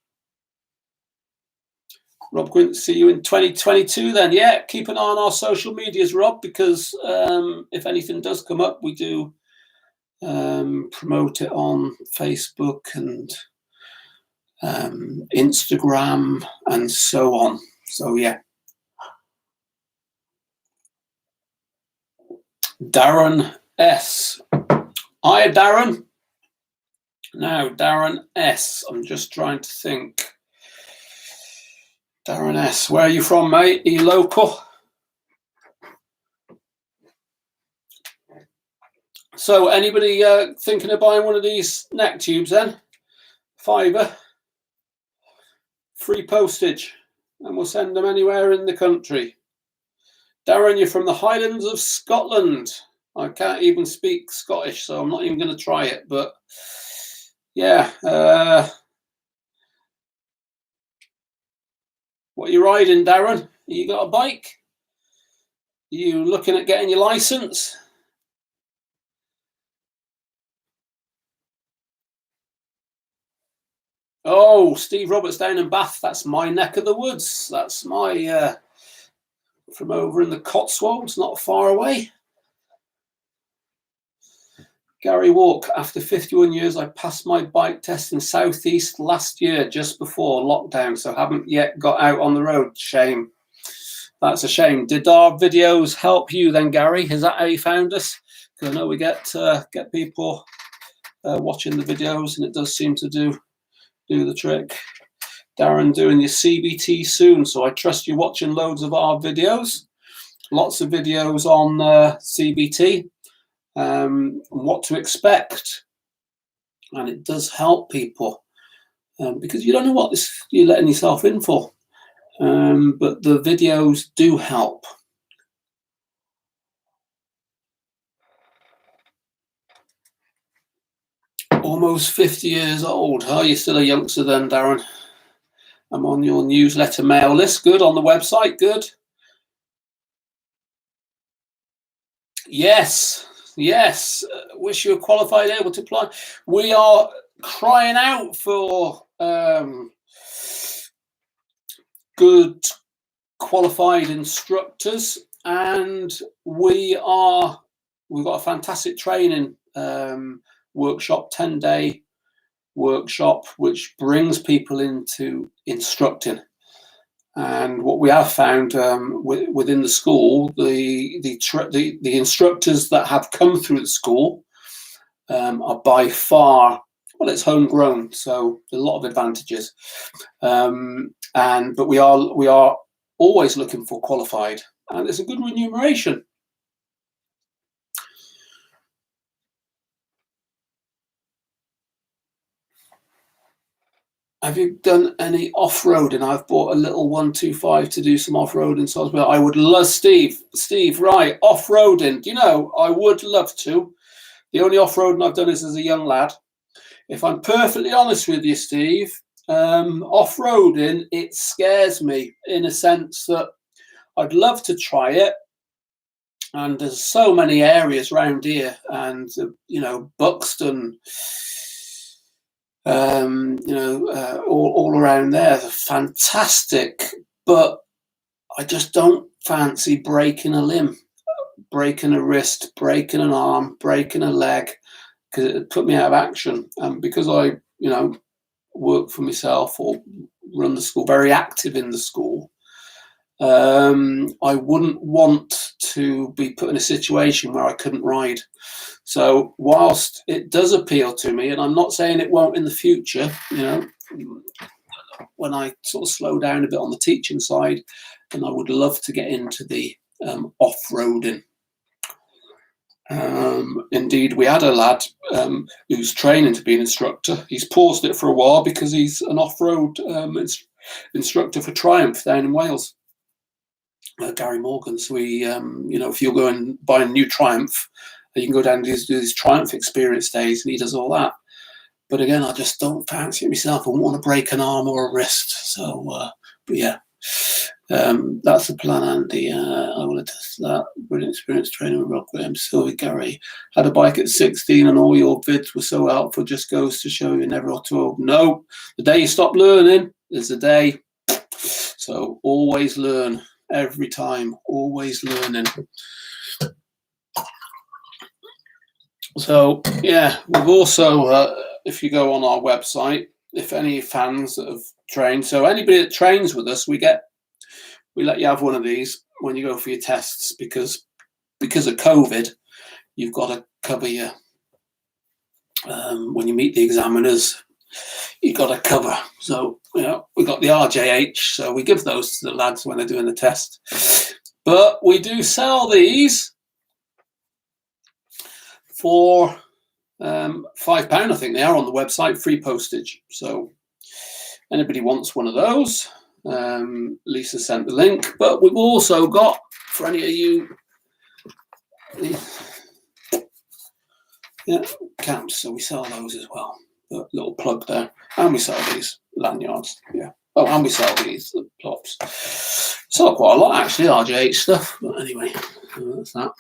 Rob Quint, see you in 2022 then. Yeah, keep an eye on our social medias, Rob, because if anything does come up, we do promote it on Facebook and Instagram and so on. So yeah. Darren S. Hi, Darren. Now, Darren S. I'm just trying to think. Darren S. Where are you from, mate? Are you local? So anybody thinking of buying one of these neck tubes then? £5, free postage, and we'll send them anywhere in the country. Darren, you're from the Highlands of Scotland. I can't even speak Scottish, so I'm not even going to try it. But yeah, what are you riding, Darren? You got a bike? Are you looking at getting your license? Oh, Steve Roberts down in Bath. That's my neck of the woods. That's my from over in the Cotswolds, not far away. Gary Walk, after 51 years, I passed my bike test in Southeast last year, just before lockdown, so haven't yet got out on the road. Shame. That's a shame. Did our videos help you then, Gary? Is that how you found us? Because I know we get people watching the videos, and it does seem to do the trick. Darren, doing your CBT soon, so I trust you're watching loads of our videos. Lots of videos on CBT. What to expect, and it does help people because you don't know what you're letting yourself in for, but the videos do help. Almost 50 years old. Oh, you're still a youngster then, Darren. I'm on your newsletter mail list. Good. On the website. Good. Yes. Wish you were qualified, able to apply. We are crying out for good qualified instructors, and we've got a fantastic training workshop, 10-day workshop, which brings people into instructing. And what we have found within the school, the instructors that have come through the school are by far, well, it's homegrown, so there's a lot of advantages. But we are always looking for qualified, and it's a good remuneration. Have you done any off-roading? I've bought a little 125 to do some off-roading. So I would love, Steve, right, off-roading. Do you know, I would love to. The only off-roading I've done is as a young lad. If I'm perfectly honest with you, Steve, off-roading, it scares me in a sense that I'd love to try it. And there's so many areas around here, and, Buxton, all around there. They're fantastic, but I just don't fancy breaking a limb, breaking a wrist, breaking an arm, breaking a leg, because it put me out of action. And because I, work for myself or run the school, very active in the school, I wouldn't want to be put in a situation where I couldn't ride. So whilst it does appeal to me, and I'm not saying it won't in the future, when I sort of slow down a bit on the teaching side, and I would love to get into the off-roading. Indeed, we had a lad who's training to be an instructor. He's paused it for a while because he's an off-road instructor for Triumph down in Wales. Gary Morgan. So we, if you're going buy a new Triumph, you can go down and do these Triumph experience days, and he does all that. But again, I just don't fancy it myself. I wouldn't want to break an arm or a wrist. So, but yeah, that's the plan, Andy. I want to test that. Brilliant experience training with Rob Graham, Sylvie, Gary. Had a bike at 16 and all your vids were so helpful. Just goes to show you never too old. No, the day you stop learning is the day. So always learn. Every time, always learning. So yeah, we've also, if you go on our website, if any fans that have trained, so anybody that trains with us, we let you have one of these when you go for your tests, because of COVID, you've got to cover your when you meet the examiners, you've got to cover. So we got the RJH, so we give those to the lads when they're doing the test. But we do sell these for £5, I think they are on the website, free postage. So anybody wants one of those, Lisa sent the link. But we've also got, for any of you, camps, so we sell those as well. A little plug there. And we sell these lanyards. Yeah. Oh, and we sell these, the plops. Sell quite a lot, actually, RJH stuff. But anyway, that's that.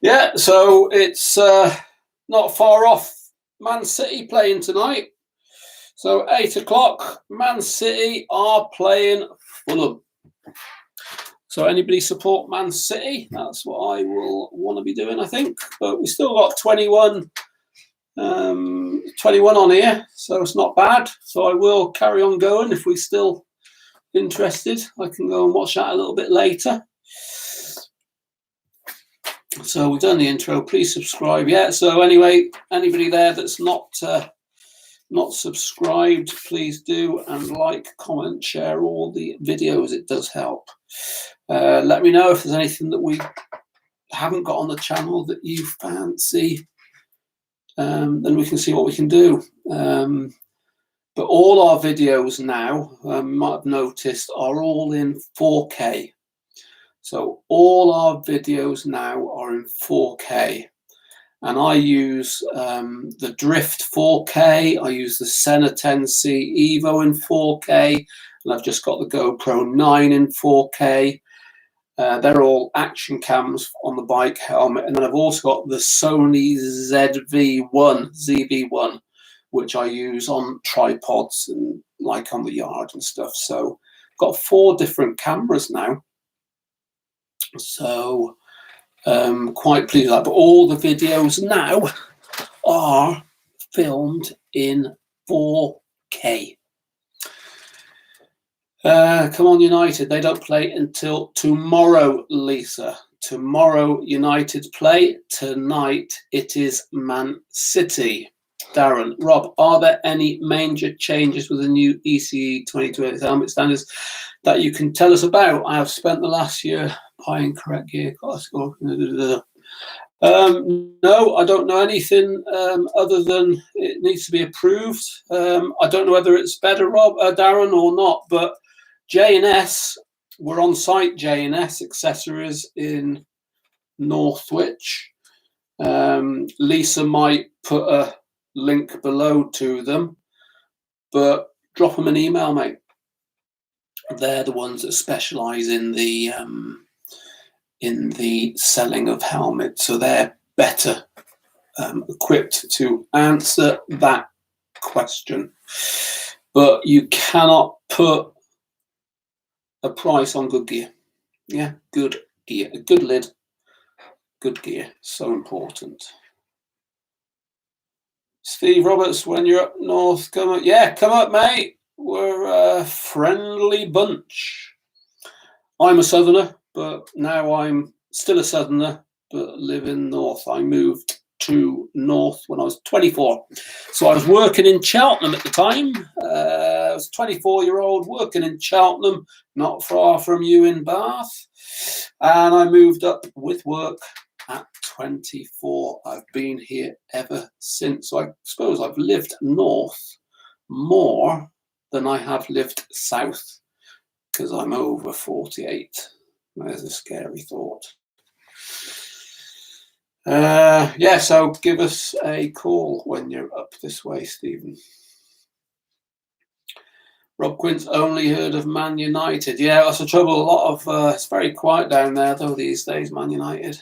Yeah, so it's not far off Man City playing tonight. So 8 o'clock, Man City are playing Fulham. So anybody support Man City? That's what I will want to be doing, I think. But we still got 21 on here, so it's not bad. So I will carry on going if we're still interested. I can go and watch that a little bit later. So we've done the intro. Please subscribe. Yeah. So anyway, anybody there that's not subscribed, please do, and like, comment, share all the videos. It does help. Let me know if there's anything that we haven't got on the channel that you fancy. Then we can see what we can do. But all our videos now, you might have noticed, are all in 4K. So all our videos now are in 4K. And I use the Drift 4K. I use the Senna 10C Evo in 4K. And I've just got the GoPro 9 in 4K. They're all action cams on the bike helmet. And then I've also got the Sony ZV-1, which I use on tripods and like on the yard and stuff. So I've got 4 different cameras now. So quite pleased with that. But all the videos now are filmed in 4K. Come on, United. They don't play until tomorrow, Lisa. Tomorrow, United play. Tonight, it is Man City. Darren, Rob, are there any major changes with the new ECE 2020 helmet standards that you can tell us about? I have spent the last year buying correct gear. No, I don't know anything other than it needs to be approved. I don't know whether it's better, Darren, or not, but J&S, we're on site, J&S Accessories in Northwich. Lisa might put a link below to them, but drop them an email, mate. They're the ones that specialize in the selling of helmets, so they're better equipped to answer that question. But you cannot put a price on good gear. Yeah, good gear, a good lid, good gear, so important. Steve Roberts, when you're up north, come up. Yeah, come up, mate. We're a friendly bunch. I'm a southerner, but now I'm still a southerner, but live in north. I moved to north when I was 24. So I was working in Cheltenham at the time. I was a 24-year-old working in Cheltenham, not far from you in Bath. And I moved up with work at 24. I've been here ever since. So I suppose I've lived north more than I have lived south, because I'm over 48. There's a scary thought. Yeah, so give us a call when you're up this way, Stephen. Rob Quint's only heard of Man United. Yeah, that's the trouble. A lot of it's very quiet down there though these days. Man United,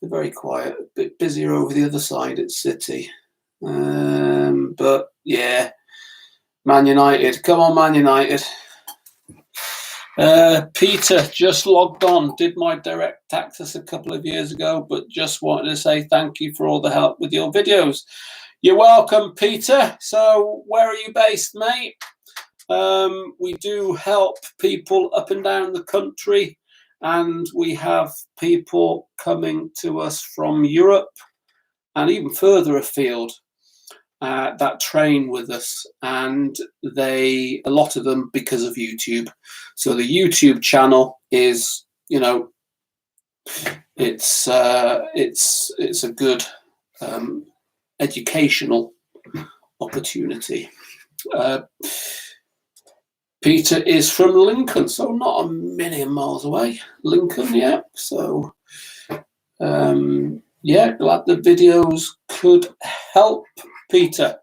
they're very quiet. A bit busier over the other side at City. But yeah, Man United. Come on, Man United. Peter just logged on, did my direct access a couple of years ago, but just wanted to say thank you for all the help with your videos. You're welcome, Peter. So where are you based, mate? We do help people up and down the country, and we have people coming to us from Europe and even further afield that train with us, and a lot of them because of YouTube. So the YouTube channel is, you know, it's a good educational opportunity. Peter is from Lincoln, so not a million miles away. Lincoln, yeah. So yeah, glad the videos could help, Peter.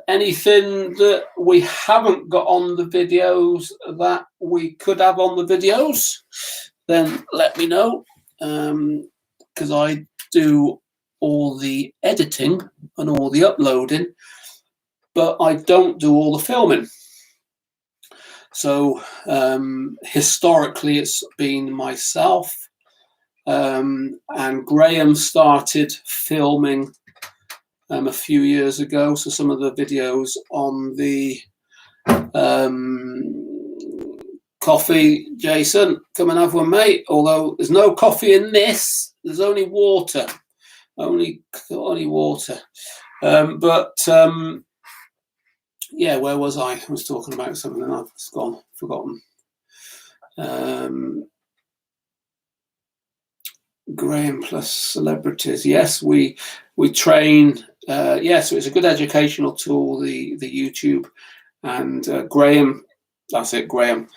Anything that we haven't got on the videos that we could have on the videos, then let me know, because I do all the editing and all the uploading, but I don't do all the filming. So historically it's been myself, and Graham started filming a few years ago. So some of the videos on the coffee, Jason, come and have one, mate. Although there's no coffee in this, there's only water, only water. Yeah, where was I? I was talking about something and I've forgotten. Graham plus celebrities. Yes, we train. Yes, so it's a good educational tool, the YouTube. And Graham, that's it, Graham,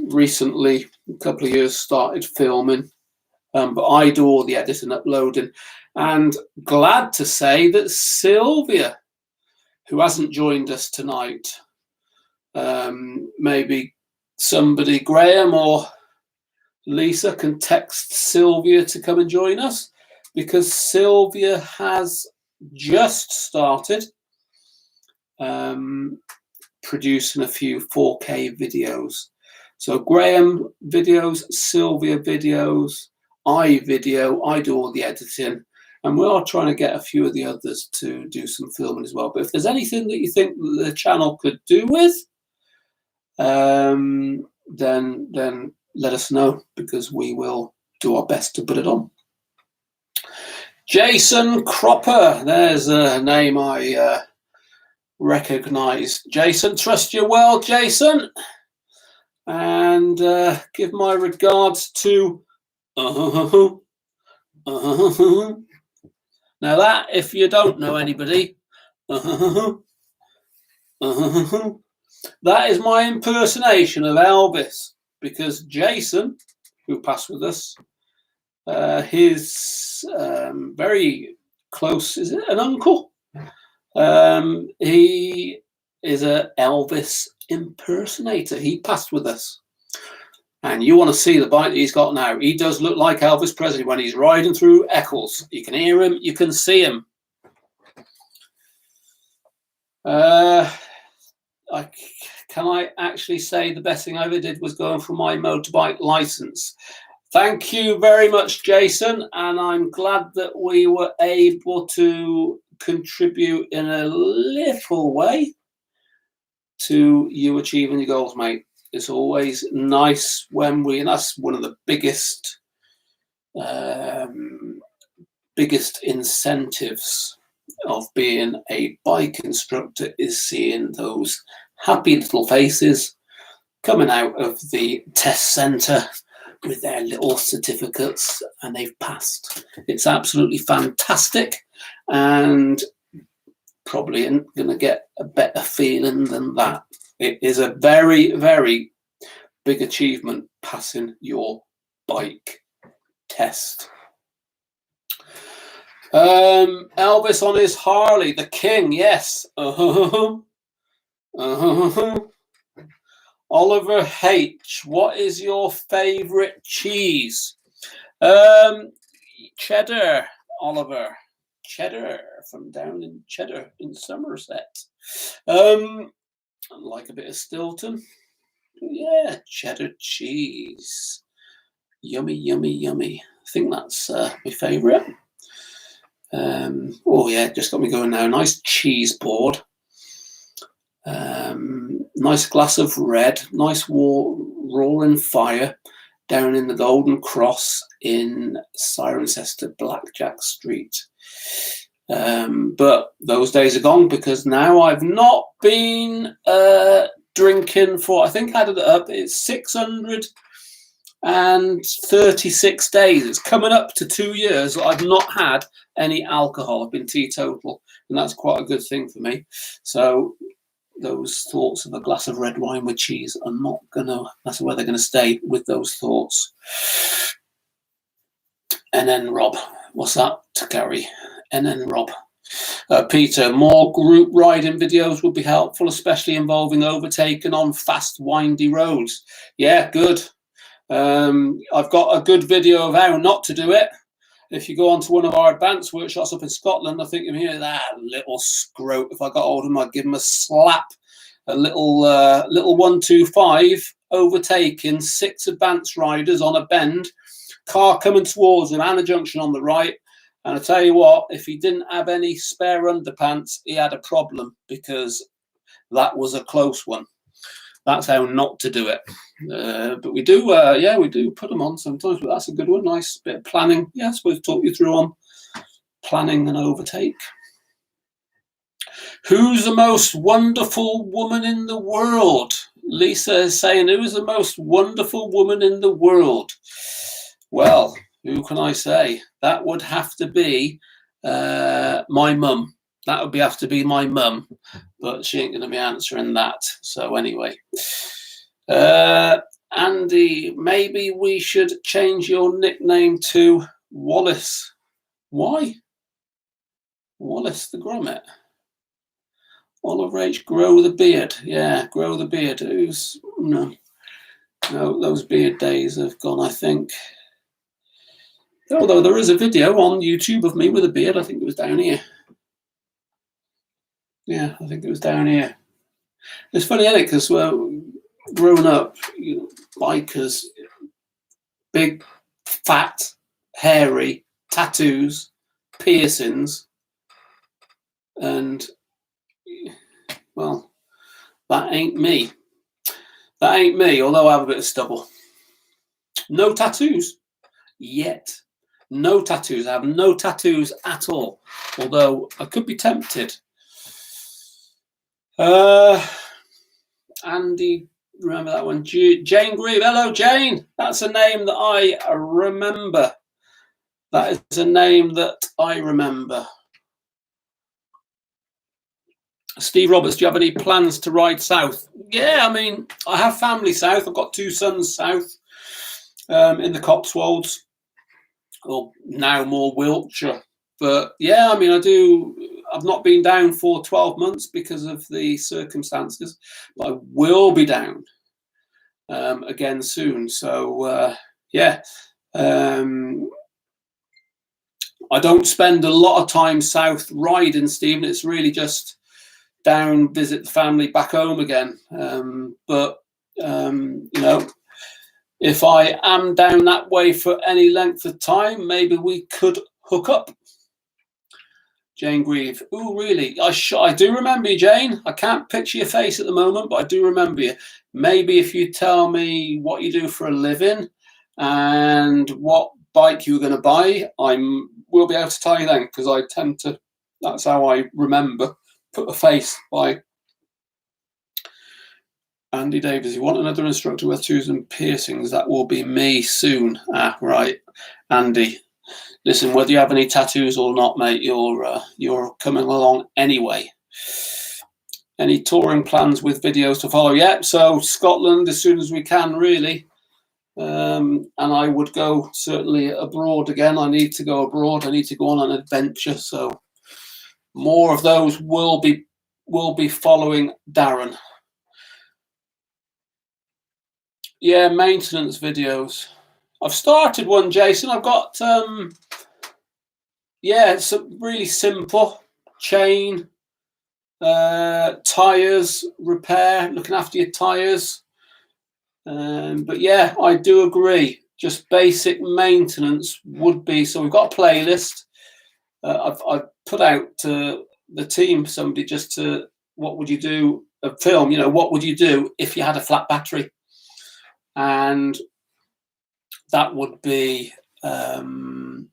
recently, a couple of years, started filming. But I do all the editing, uploading. And glad to say that Sylvia, who hasn't joined us tonight, maybe somebody, Graham or Lisa, can text Sylvia to come and join us, because Sylvia has just started producing a few 4K videos. So Graham videos, Sylvia videos, I do all the editing, and we are trying to get a few of the others to do some filming as well. But if there's anything that you think the channel could do with, then let us know, because we will do our best to put it on. Jason Cropper, there's a name I recognise. Jason, trust you well, Jason. And give my regards to now that, if you don't know anybody, that is my impersonation of Elvis, because Jason, who passed with us, his very close, is it an uncle? He is a Elvis impersonator. He passed with us. And you want to see the bike that he's got now. He does look like Elvis Presley when he's riding through Eccles. You can hear him, you can see him. Can I actually say the best thing I ever did was going for my motorbike license? Thank you very much, Jason. And I'm glad that we were able to contribute in a little way to you achieving your goals, mate. It's always nice when and that's one of the biggest incentives of being a bike instructor is seeing those happy little faces coming out of the test centre with their little certificates and they've passed. It's absolutely fantastic, and probably ain't going to get a better feeling than that. It is a very, very big achievement passing your bike test. Elvis on his Harley, the king, yes. Oliver H, what is your favourite cheese? Cheddar, Oliver. Cheddar from down in Cheddar in Somerset. I like a bit of Stilton. Yeah, cheddar cheese. Yummy, yummy, yummy. I think that's my favourite. Oh yeah, just got me going now. Nice cheese board. Nice glass of red. Nice roaring fire down in the Golden Cross in Cirencester, Blackjack Street. But those days are gone because now I've not been drinking for, I think I added it up, it's 636 days. It's coming up to 2 years that I've not had any alcohol. I've been teetotal, and that's quite a good thing for me. So those thoughts of a glass of red wine with cheese are not gonna, that's where they're gonna stay, with those thoughts. And then Rob, what's that to carry? And then Rob. Peter, more group riding videos would be helpful, especially involving overtaking on fast, windy roads. Yeah, good. I've got a good video of how not to do it. If you go onto one of our advanced workshops up in Scotland, I think you'll hear that little scrote. If I got hold of him, I'd give him a slap. A little 125 overtaking 6 advanced riders on a bend. Car coming towards him and a junction on the right. And I tell you what, if he didn't have any spare underpants, he had a problem, because that was a close one. That's how not to do it. But we do, yeah, we do put them on sometimes, but that's a good one. Nice bit of planning. Yeah, I suppose talk you through on planning an overtake. Who's the most wonderful woman in the world? Lisa is saying, who is the most wonderful woman in the world? Well, who can I say? That would have to be my mum. That would have to be my mum, but she ain't going to be answering that. So anyway, Andy, maybe we should change your nickname to Wallace. Why? Wallace the Grommet. Oliver H, grow the beard. Yeah, grow the beard. Who's no, those beard days have gone, I think. Although there is a video on YouTube of me with a beard. I think it was down here. Yeah, I think it was down here. It's funny, isn't it? Because growing up, bikers, big, fat, hairy, tattoos, piercings, and, well, that ain't me. That ain't me, although I have a bit of stubble. No tattoos yet. No tattoos. I have no tattoos at all, although I could be tempted. Andy, remember that one? Jane Grieve. Hello, Jane. That's a name that I remember. That is a name that I remember. Steve Roberts, do you have any plans to ride south? Yeah, I mean, I have family south. I've got 2 sons south in the Cotswolds, or now more Wiltshire. But yeah, I mean, I do. I've not been down for 12 months because of the circumstances, but I will be down. again soon. So yeah, I don't spend a lot of time south riding, Stephen. It's really just down, visit the family, back home again. But you know, if I am down that way for any length of time, maybe we could hook up. Jane Grieve. Oh, really? I do remember you, Jane. I can't picture your face at the moment, but I do remember you. Maybe if you tell me what you do for a living and what bike you were going to buy, will be able to tell you then, because I tend to, that's how I remember. Put a face by Andy Davis. You want another instructor with tattoos and piercings? That will be me soon. Ah, right. Andy. Listen, whether you have any tattoos or not, mate, you're coming along anyway. Any touring plans with videos to follow? Yeah, so Scotland as soon as we can, really. And I would go certainly abroad again. I need to go abroad. I need to go on an adventure. So more of those will be following Darren. Yeah, maintenance videos. I've started one, Jason. I've got yeah, it's really simple. Chain, tires, repair, looking after your tires. But yeah, I do agree. Just basic maintenance would be. So we've got a playlist. I've put out to the team somebody just to, what would you do? A film, you know, what would you do if you had a flat battery? And that would be, you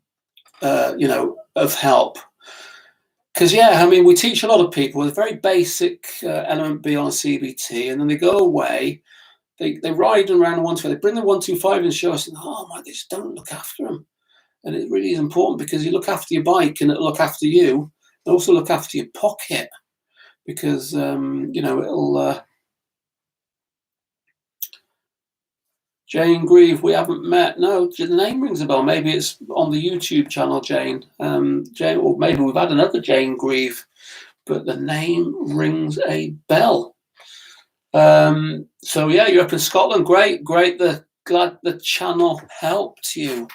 know, of help. Because, yeah, I mean, we teach a lot of people with a very basic element B on a CBT, and then they go away, they ride around the 125, they bring the 125 and show us, and, oh, my, they just don't look after them. And it really is important, because you look after your bike and it'll look after you, and also look after your pocket, because, you know, it'll... Jane Grieve, we haven't met. No, the name rings a bell. Maybe it's on the YouTube channel, Jane. Jane, or maybe we've had another Jane Grieve, but the name rings a bell. So yeah, you're up in Scotland. Great. Glad the channel helped you.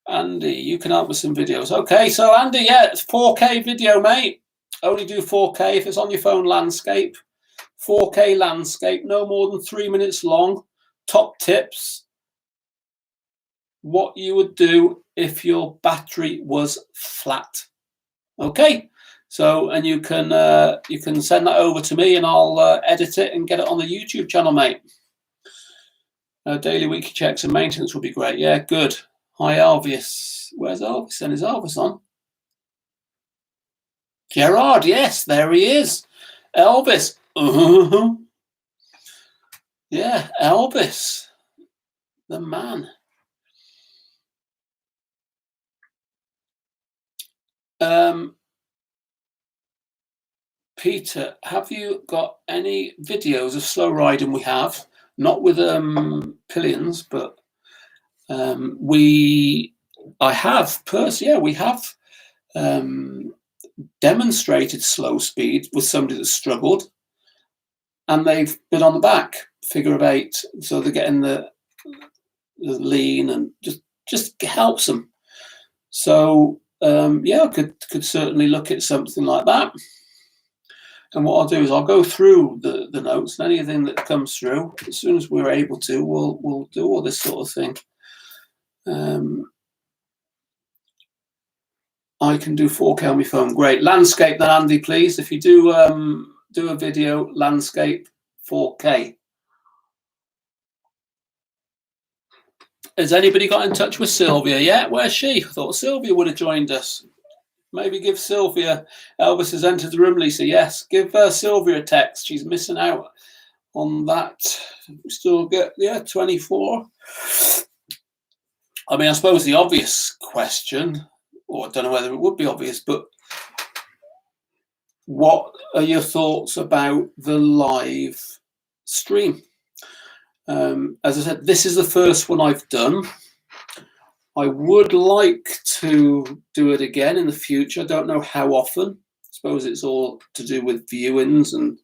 Andy, you can help with some videos. Okay, so Andy, yeah, it's 4K video, mate. Only do 4K if it's on your phone landscape. 4K landscape, no more than 3 minutes long. Top tips. What you would do if your battery was flat. Okay, so, and you can send that over to me and I'll edit it and get it on the YouTube channel, mate. Daily weekly checks and maintenance would be great. Yeah, good. Hi, Elvis. Where's Elvis? And is Elvis on? Gerard, yes, there he is. Elvis. Yeah, Elvis, the man. Peter, have you got any videos of slow riding? We have, not with pillions, but we have demonstrated slow speed with somebody that struggled, and they've been on the back figure of 8, so they're getting the lean and just helps them. So yeah, I could certainly look at something like that. And what I'll do is I'll go through the notes, and anything that comes through, as soon as we're able to, we'll do all this sort of thing. I can do 4K on my phone. Great. Landscape then, Andy, please. If you do a video, landscape 4K. Has anybody got in touch with Sylvia yet? Where's she? I thought Sylvia would have joined us. Maybe give Sylvia. Elvis has entered the room, Lisa. Yes, give Sylvia a text. She's missing out on that. We still get, yeah, 24. I mean, I suppose the obvious question, or I don't know whether it would be obvious, but what are your thoughts about the live stream? As I said, this is the first one I've done. I would like to do it again in the future. I don't know how often. I suppose it's all to do with viewings and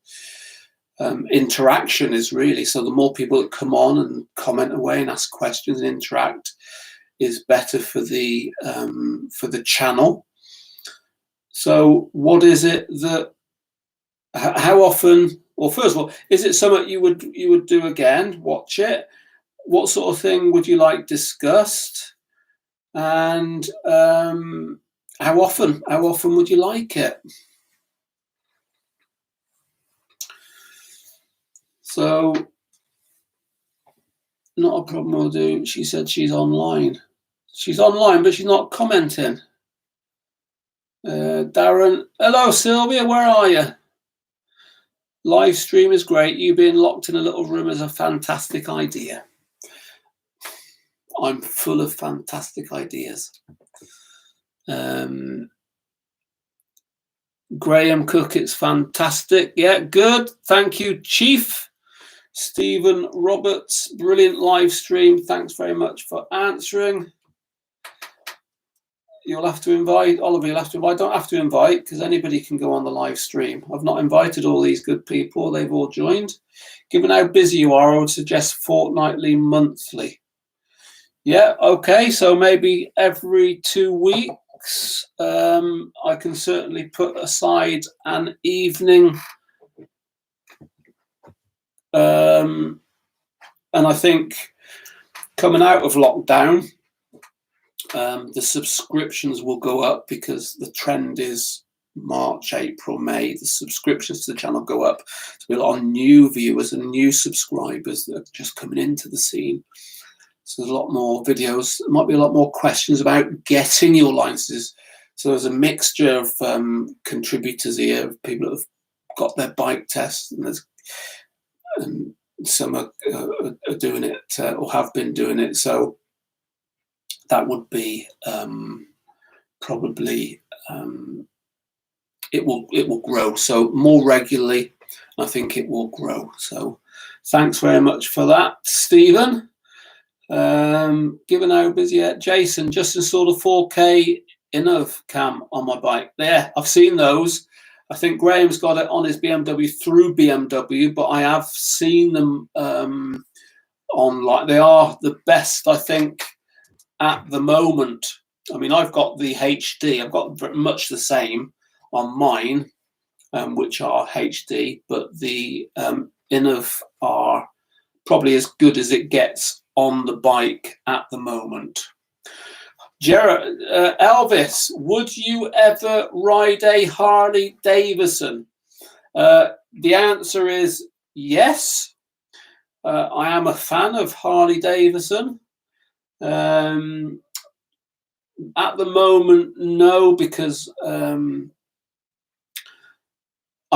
interaction is really. So the more people that come on and comment away and ask questions and interact is better for the channel. So what is it that, how often, well, first of all, is it something you would do again, watch it? What sort of thing would you like discussed? And how often would you like it? So, not a problem, we'll do. She said she's online. She's online, but she's not commenting. Darren, hello Sylvia, where are you? Live stream is great. You being locked in a little room is a fantastic idea. I'm full of fantastic ideas. Graham Cook, it's fantastic. Yeah, good. Thank you, Chief. Stephen Roberts, brilliant live stream. Thanks very much for answering. You'll have to invite, Oliver, you'll have to invite. I don't have to invite because anybody can go on the live stream. I've not invited all these good people. They've all joined. Given how busy you are, I would suggest fortnightly, monthly. Yeah, okay. So maybe every 2 weeks. I can certainly put aside an evening. And I think coming out of lockdown, the subscriptions will go up because the trend is March, April, May. The subscriptions to the channel go up. There'll be a lot of new viewers and new subscribers that are just coming into the scene. So there's a lot more videos. There might be a lot more questions about getting your licenses. So there's a mixture of contributors here, people that have got their bike tests, and some are doing it or have been doing it. So that would be probably it will grow. So more regularly, I think it will grow. So thanks very much for that, Stephen. Given how busy yet, Jason, just installed a 4K Innov cam on my bike. There, I've seen those. I think Graham's got it on his BMW through BMW, but I have seen them online. They are the best, I think, at the moment. I mean, I've got the HD. I've got much the same on mine, which are HD, but the Innov are probably as good as it gets on the bike at the moment. Gerard, Elvis, would you ever ride a Harley Davidson? The answer is yes. I am a fan of Harley Davidson. At the moment, no, because I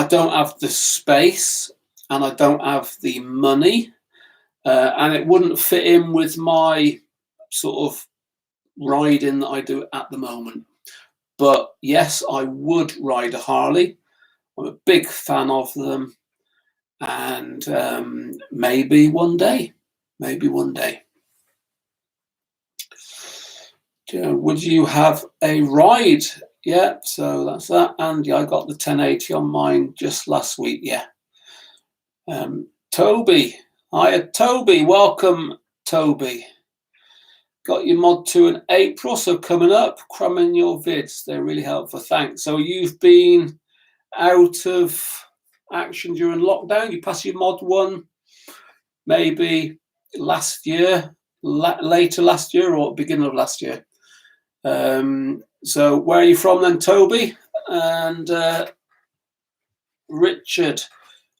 don't have the space and I don't have the money, and it wouldn't fit in with my sort of riding that I do at the moment. But yes, I would ride a Harley. I'm a big fan of them, and maybe one day. Would you have a ride? Yeah, so that's that. And yeah, I got the 1080 on mine just last week. Yeah. Toby, hiya, Toby. Welcome, Toby. Got your mod 2 in April, so coming up, crumbing your vids. They're really helpful. Thanks. So you've been out of action during lockdown. You passed your mod 1 maybe last year, later last year or beginning of last year. So where are you from then, Toby? And Richard,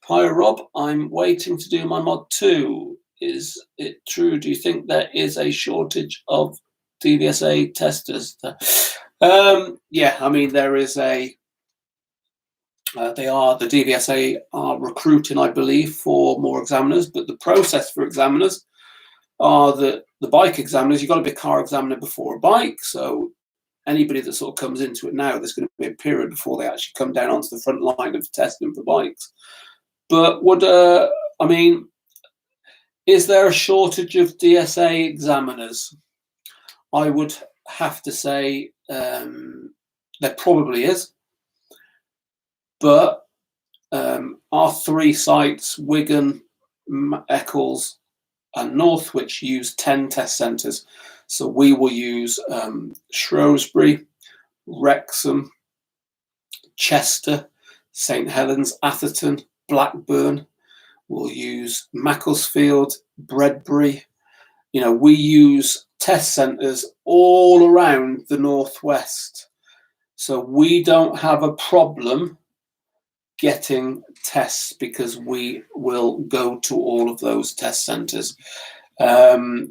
hi Rob, I'm waiting to do my mod 2. Is it true? Do you think there is a shortage of DVSA testers? Yeah, I mean there is a. The DVSA are recruiting, I believe, for more examiners, but the process for examiners are the bike examiners. You've got to be a car examiner before a bike. So anybody that sort of comes into it now, there's going to be a period before they actually come down onto the front line of testing for bikes. But I mean, is there a shortage of DSA examiners? I would have to say there probably is. But our 3 sites, Wigan, Eccles and Northwich, use 10 test centres. So we will use Shrewsbury, Wrexham, Chester, St Helens, Atherton, Blackburn. We'll use Macclesfield, Bredbury. You know, we use test centres all around the northwest. So we don't have a problem getting tests because we will go to all of those test centres.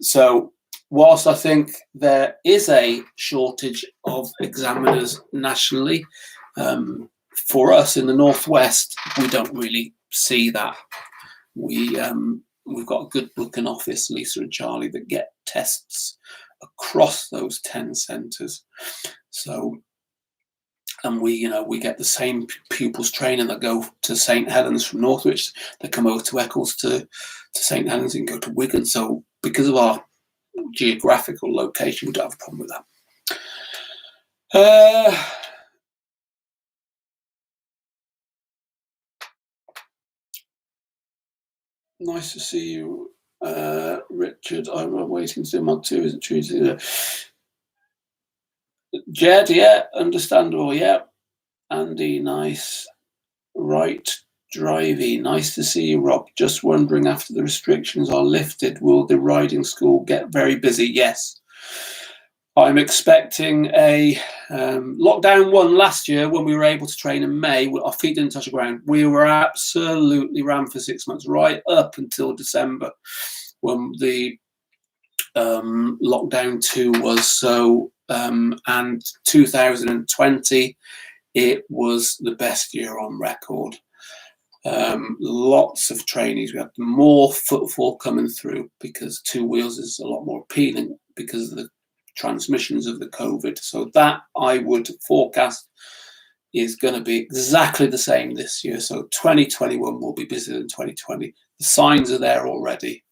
So whilst I think there is a shortage of examiners nationally, for us in the northwest, we don't really see that. We've got a good booking office, Lisa and Charlie, that get tests across those 10 centres. So, and we get the same pupils training that go to St Helens from Northwich, they come over to Eccles to St Helens and go to Wigan. So because of our geographical location, we don't have a problem with that. Nice to see you, Richard. I'm waiting to do mod 2. Is it Tuesday? Jed, yeah, understandable, yeah. Andy, nice. Right, Drivey, nice to see you, Rob. Just wondering, after the restrictions are lifted, will the riding school get very busy? Yes. I'm expecting a lockdown 1 last year when we were able to train in May. Our feet didn't touch the ground. We were absolutely ran for 6 months, right up until December, when the lockdown 2 was. So, and 2020, it was the best year on record. Lots of trainees. We had more footfall coming through because 2 wheels is a lot more appealing because of the transmissions of the COVID. So that I would forecast is going to be exactly the same this year. So 2021 will be busier than 2020. The signs are there already.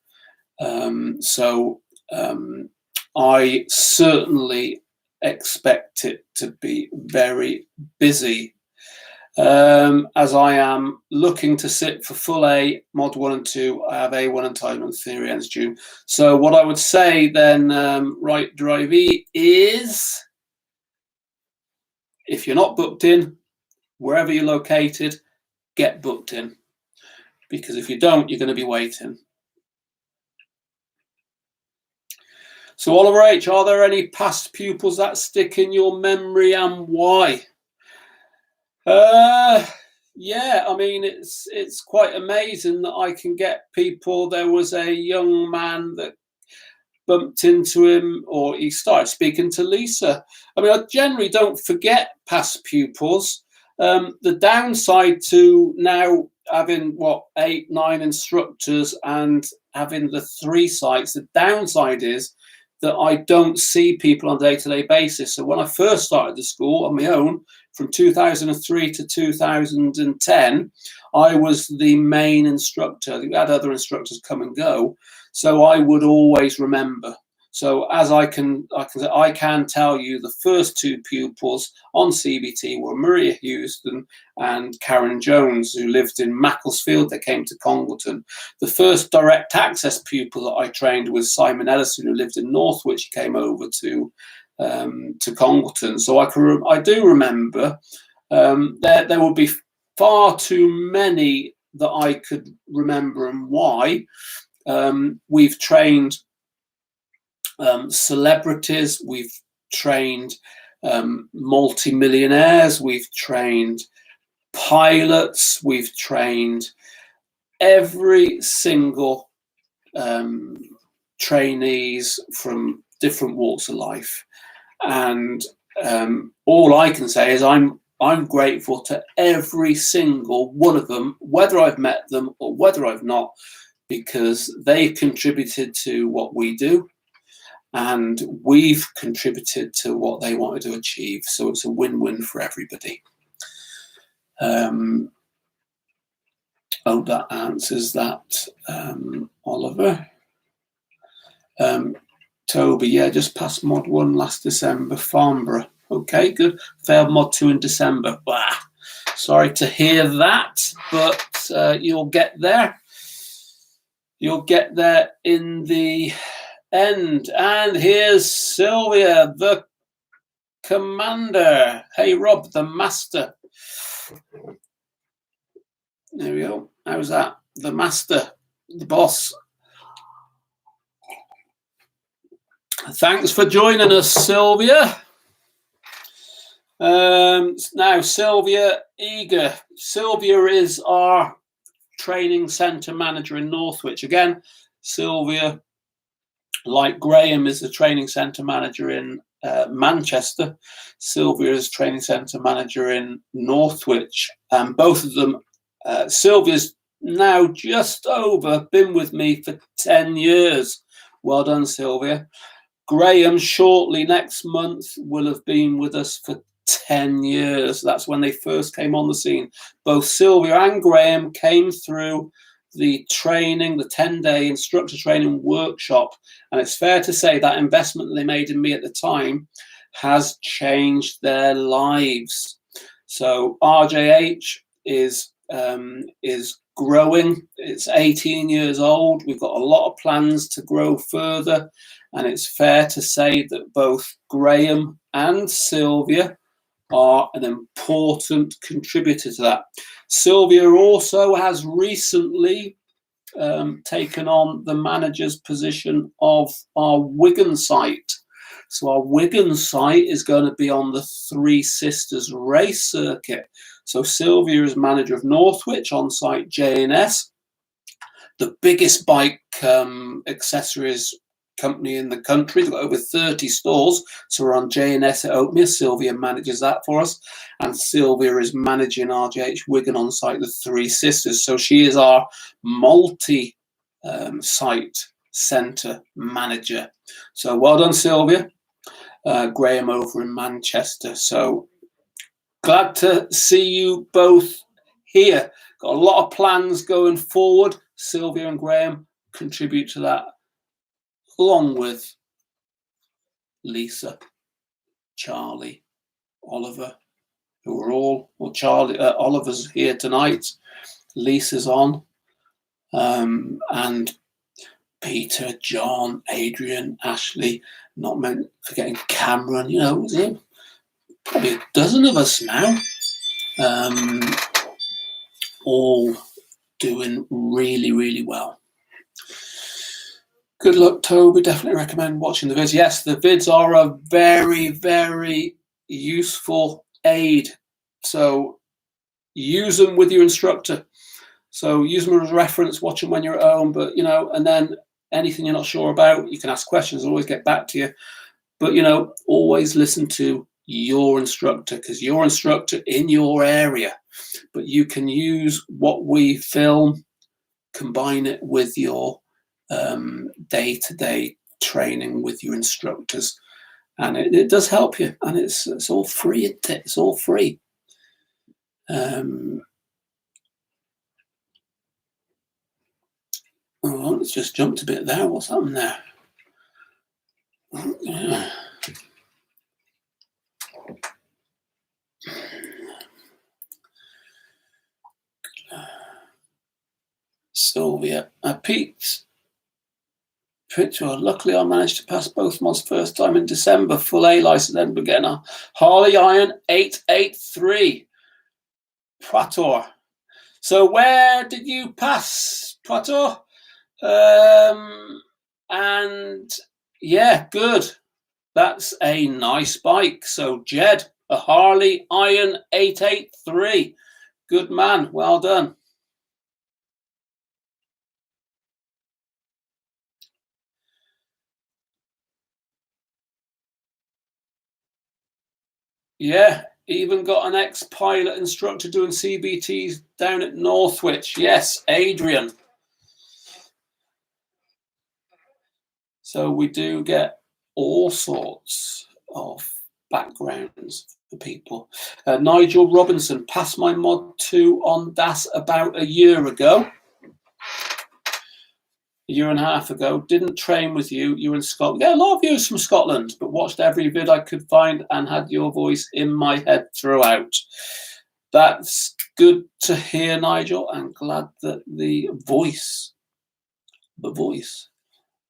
I certainly expect it to be very busy, as I am looking to sit for full A, mod 1 and 2. I have A1 entitlement, theory ends June. So what I would say then, right, Drivey, is if you're not booked in, wherever you're located, get booked in. Because if you don't, you're going to be waiting. So Oliver H, are there any past pupils that stick in your memory and why? Yeah, I mean, it's quite amazing that I can get people. There was a young man that bumped into him, or he started speaking to Lisa. I mean, I generally don't forget past pupils. The downside to now having 8, 9 instructors and having the 3 sites, the downside is that I don't see people on a day-to-day basis. So when I first started the school on my own, from 2003 to 2010, I was the main instructor. We had other instructors come and go, so I would always remember. So as I can tell you, the first 2 pupils on CBT were Maria Houston and Karen Jones, who lived in Macclesfield. They came to Congleton. The first direct access pupil that I trained was Simon Ellison, who lived in Northwich. He came over to Congleton. So I do remember. There would be far too many that I could remember, and why. We've trained celebrities, we've trained multi-millionaires, we've trained pilots, we've trained every single trainees from different walks of life. And all I can say is I'm grateful to every single one of them, whether I've met them or whether I've not, because they've contributed to what we do. And we've contributed to what they wanted to achieve. So it's a win-win for everybody. Hope that answers that, Oliver. Toby, yeah, just passed mod 1 last December, Farnborough. Okay, good. Failed mod 2 in December. Bah. Sorry to hear that, but you'll get there. You'll get there in the end. And here's Sylvia, the commander. Hey, Rob, the master. There we go. How's that? The master, the boss. Thanks for joining us, Sylvia. Now, Sylvia Eager. Sylvia is our training centre manager in Northwich. Again, Sylvia, like Graham, is the training centre manager in Manchester. Sylvia is training centre manager in Northwich. And both of them, Sylvia's now just over, been with me for 10 years. Well done, Sylvia. Graham, shortly next month, will have been with us for 10 years. That's when they first came on the scene. Both Sylvia and Graham came through the training, the 10-day instructor training workshop. And it's fair to say that investment they made in me at the time has changed their lives. So RJH is growing. It's 18 years old. We've got a lot of plans to grow further. And it's fair to say that both Graham and Sylvia are an important contributor to that. Sylvia also has recently taken on the manager's position of our Wigan site. So our Wigan site is going to be on the Three Sisters race circuit. So Sylvia is manager of Northwich on site J&S, the biggest bike accessories company in the country. They've got over 30 stores. So we're on J&S at Oakmere. Sylvia manages that for us. And Sylvia is managing RJH Wigan on site, the Three Sisters. So she is our multi site centre manager. So well done, Sylvia. Graham over in Manchester. So glad to see you both here. Got a lot of plans going forward. Sylvia and Graham contribute to that, along with Lisa, Charlie, Oliver, who are all, well, Charlie, Oliver's here tonight, Lisa's on, and Peter, John, Adrian, Ashley, not forgetting Cameron, you know, probably a dozen of us now, all doing really, really well. Good luck, Toby. Definitely recommend watching the vids. Yes, the vids are a very, very useful aid. So use them with your instructor. So use them as reference, watch them when you're at home, but, you know, and then anything you're not sure about, you can ask questions, always get back to you. But, you know, always listen to your instructor, because your instructor in your area, but you can use what we film, combine it with your day-to-day training with your instructors, and it does help you, and it's all free. It's all free. Oh, it's just jumped a bit there. What's happened there? Yeah. Sylvia, Pete. Picture. Luckily, I managed to pass both mods first time in December. Full A license, then began a Harley Iron 883 Prator. So where did you pass, Prator? And yeah, good. That's a nice bike. So Jed, a Harley Iron 883. Good man. Well done. Yeah, even got an ex-pilot instructor doing CBTs down at Northwich. Yes, Adrian. So we do get all sorts of backgrounds for people. Nigel Robinson, passed my mod 2 on DAS about a year ago. A year and a half ago. Didn't train with you. You were in Scotland. Yeah, a lot of views from Scotland, but watched every vid I could find and had your voice in my head throughout. That's good to hear, Nigel. I'm glad that the voice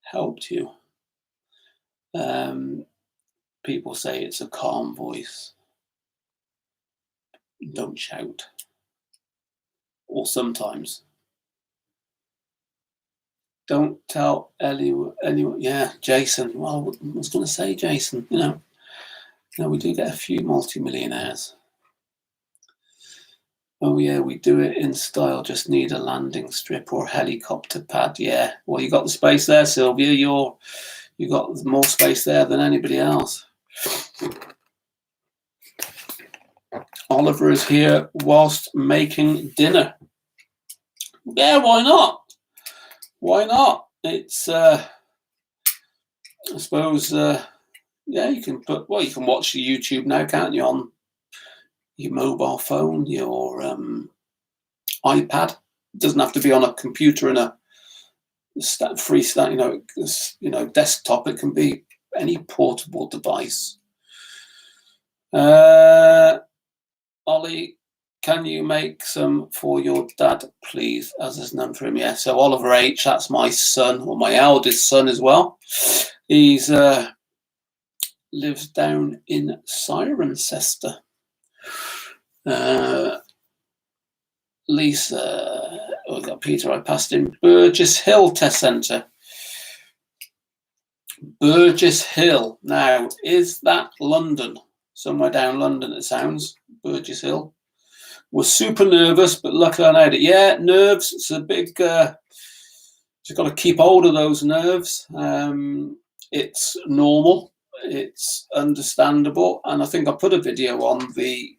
helped you. People say it's a calm voice. Don't shout. Or sometimes. Don't tell anyone. Yeah, Jason. Well, I was going to say Jason. You know, we do get a few multi-millionaires. Oh yeah, we do it in style. Just need a landing strip or helicopter pad. Yeah. Well, you got the space there, Sylvia. You got more space there than anybody else. Oliver is here whilst making dinner. Yeah, why not? Why not? It's I suppose yeah, you can watch the YouTube now, can't you, on your mobile phone, your iPad. It doesn't have to be on a computer and a desktop. It can be any portable device. Ollie, can you make some for your dad, please? As there's none for him. Yeah. So Oliver H, that's my son, or my eldest son as well. He's lives down in Cirencester. Lisa, we got Peter. I passed in Burgess Hill Test Centre. Burgess Hill. Now, is that London? Somewhere down London, it sounds. Burgess Hill. Was super nervous, but luckily I nailed it. Yeah, nerves. It's a big. You've got to keep hold of those nerves. It's normal. It's understandable, and I think I put a video on the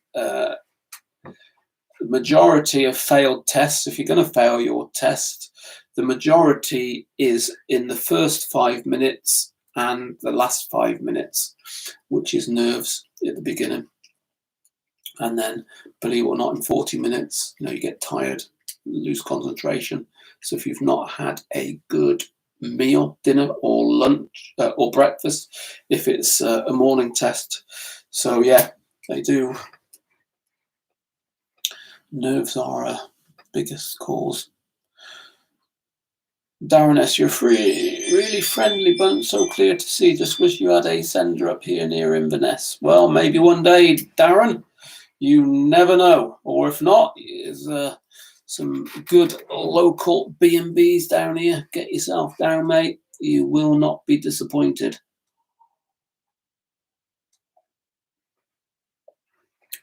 majority of failed tests. If you're going to fail your test, the majority is in the first 5 minutes and the last 5 minutes, which is nerves at the beginning. And then, believe it or not, in 40 minutes, you get tired, lose concentration. So if you've not had a good meal, dinner or lunch or breakfast, if it's a morning test. So yeah, they do. Nerves are a biggest cause. Darren S, you're free, really friendly bunch, so clear to see. Just wish you had a sender up here near Inverness. Well, maybe one day, Darren. You never know. Or if not, there's some good local B&Bs down here. Get yourself down, mate. You will not be disappointed.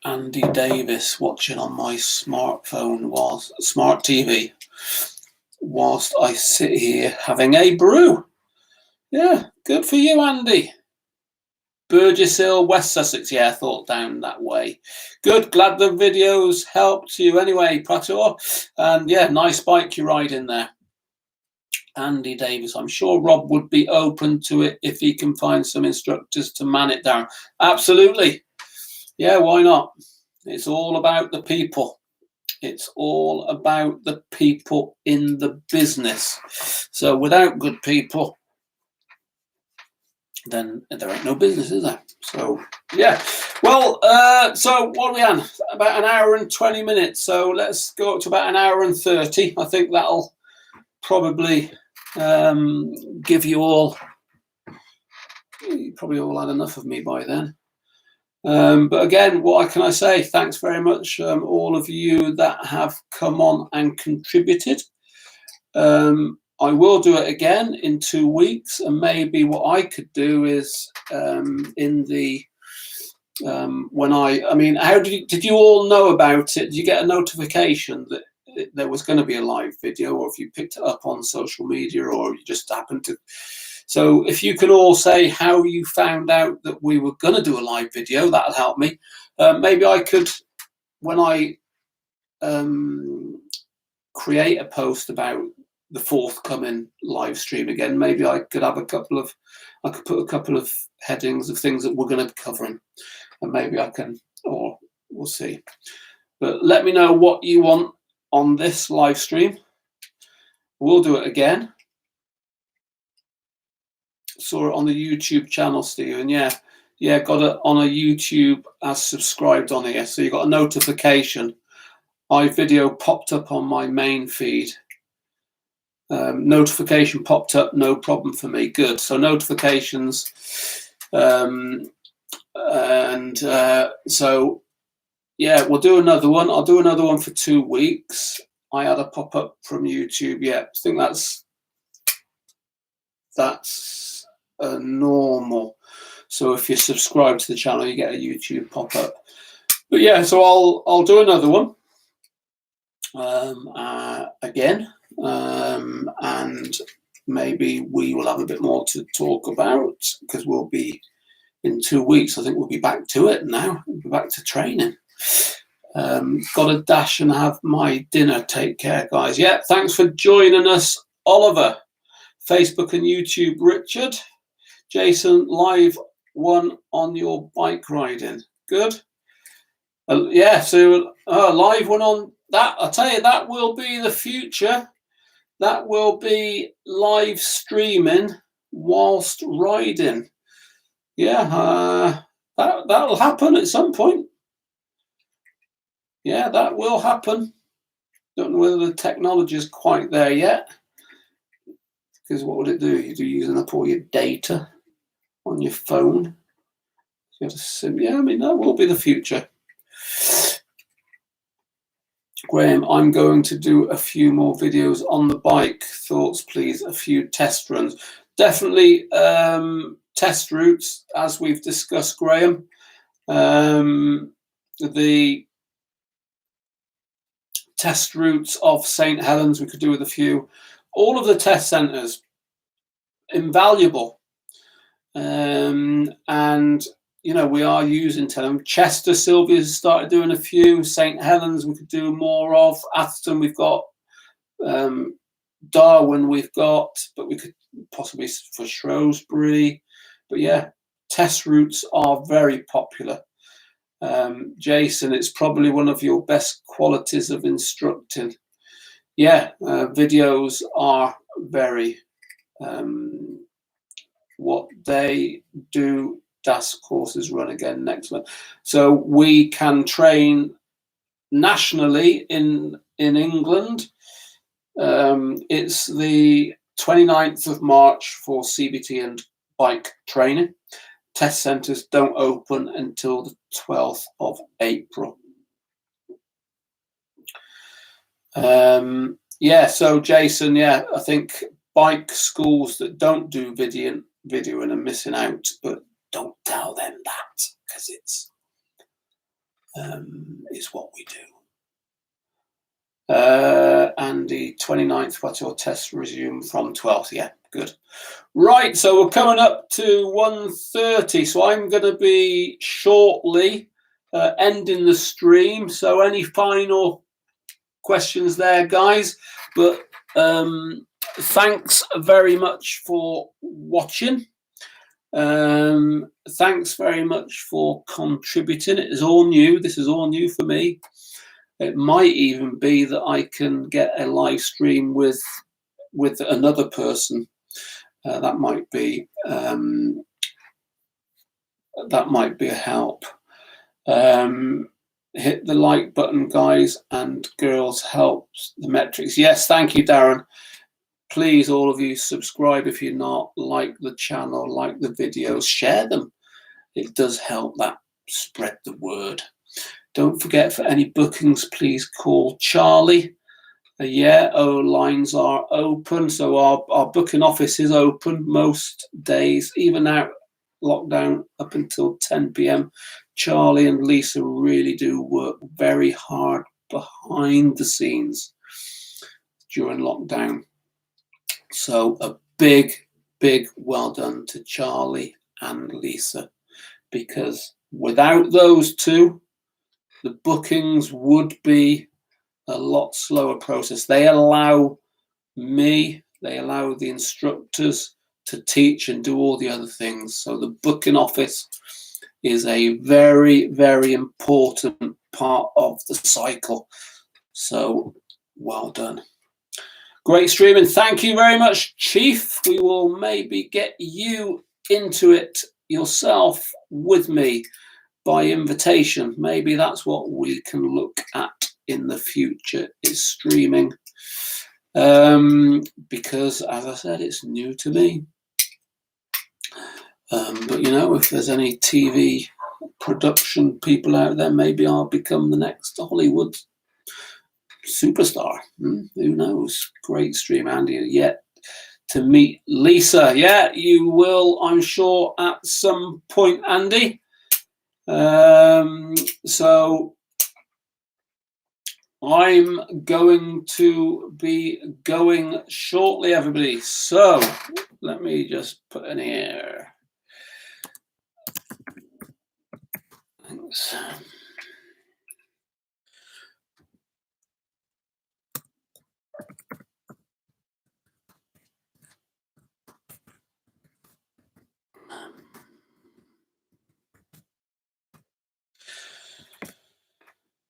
Andy Davis watching on my smartphone smart TV whilst I sit here having a brew. Yeah, good for you, Andy. Burgess Hill, West Sussex. Yeah, I thought down that way. Good. Glad the videos helped you anyway, Prator. And yeah, nice bike you ride in there. Andy Davis. I'm sure Rob would be open to it if he can find some instructors to man it down. Absolutely. Yeah, why not? It's all about the people. It's all about the people in the business. So without good people, then there ain't no business, is there? So yeah. Well, so what are we on? About an hour and 20 minutes. So let's go up to about an hour and 30. I think that'll probably give you all. You probably all had enough of me by then. But again, what can I say? Thanks very much, all of you that have come on and contributed. I will do it again in 2 weeks, and maybe what I could do is in the how did you all know about it? Did you get a notification that there was going to be a live video, or if you picked it up on social media, or you just happened to? So if you could all say how you found out that we were going to do a live video, that'll help me. Maybe I could, when I create a post about the forthcoming live stream again, maybe I could have put a couple of headings of things that we're going to be covering, and maybe I can, or we'll see. But let me know what you want on this live stream. We'll do it again. Saw it on the YouTube channel, Stephen. Yeah, Yeah, got it on a YouTube as subscribed on here. So you got a notification. My video popped up on my main feed. Notification popped up, no problem for me. Good. So notifications. So yeah, we'll do another one. I'll do another one for 2 weeks. I had a pop up from YouTube. Yeah, I think that's normal. So if you subscribe to the channel, you get a YouTube pop up. But yeah, so I'll do another one again, and maybe we will have a bit more to talk about, because we'll be in 2 weeks. I think we'll be back to it now. We'll be back to training. Got to dash and have my dinner. Take care, guys. Yeah, thanks for joining us, Oliver. Facebook and YouTube, Richard. Jason, live one on your bike riding. Good. Yeah, so live one on that. I'll tell you, that will be the future. That will be live streaming whilst riding. Yeah, that'll happen at some point. Yeah, that will happen. Don't know whether the technology is quite there yet. Because what would it do? You'd be using up all your data on your phone. You have to sim. Yeah, I mean, that will be the future. Graham, I'm going to do a few more videos on the bike. Thoughts, please. A few test runs. Definitely test routes, as we've discussed, Graham. The test routes of St. Helens, we could do with a few. All of the test centres, invaluable. And, you know, we are using them. Chester, Sylvia's started doing a few. St. Helens, we could do more of. Atherton, we've got. Darwin, we've got. But we could possibly for Shrewsbury. But yeah, test routes are very popular. Jason, it's probably one of your best qualities of instructing. Yeah, videos are very what they do. DAS courses run again next month, so we can train nationally in England. It's the 29th of March for CBT and bike training. Test centres don't open until the 12th of April. Yeah, so Jason, yeah, I think bike schools that don't do videoing are missing out, but don't tell them that, because it's what we do. And the 29th, what's your test resume from 12th? Yeah, good. Right, so we're coming up to 1:30, so I'm going to be shortly ending the stream. So any final questions there, guys? But thanks very much for watching. Thanks very much for contributing. It is all new. This is all new for me. It might even be that I can get a live stream with another person. That might be a help. Hit the like button, guys and girls. Helps the metrics. Yes, thank you, Darren. Please, all of you, subscribe if you're not. Like the channel, like the videos, share them. It does help that spread the word. Don't forget, for any bookings, please call Charlie. Yeah, lines are open. So our booking office is open most days, even now, lockdown, up until 10 p.m. Charlie and Lisa really do work very hard behind the scenes during lockdown. So a big well done to Charlie and Lisa, because without those two, the bookings would be a lot slower process. They allow me, they allow the instructors to teach and do all the other things. So the booking office is a very important part of the cycle. So well done. Great streaming. Thank you very much, Chief. We will maybe get you into it yourself with me by invitation. Maybe that's what we can look at in the future, is streaming. Because, as I said, it's new to me. But you know, if there's any TV production people out there, maybe I'll become the next Hollywood superstar. Who knows? Great stream, Andy. Yet to meet Lisa. Yeah, you will, I'm sure, at some point, Andy. So I'm going to be going shortly, everybody. So let me just put in here. Thanks.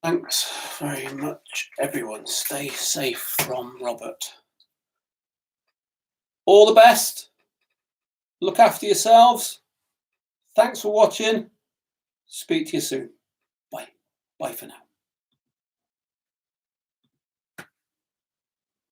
Thanks very much, everyone. Stay safe from Robert. All the best. Look after yourselves. Thanks for watching. Speak to you soon. Bye. Bye for now.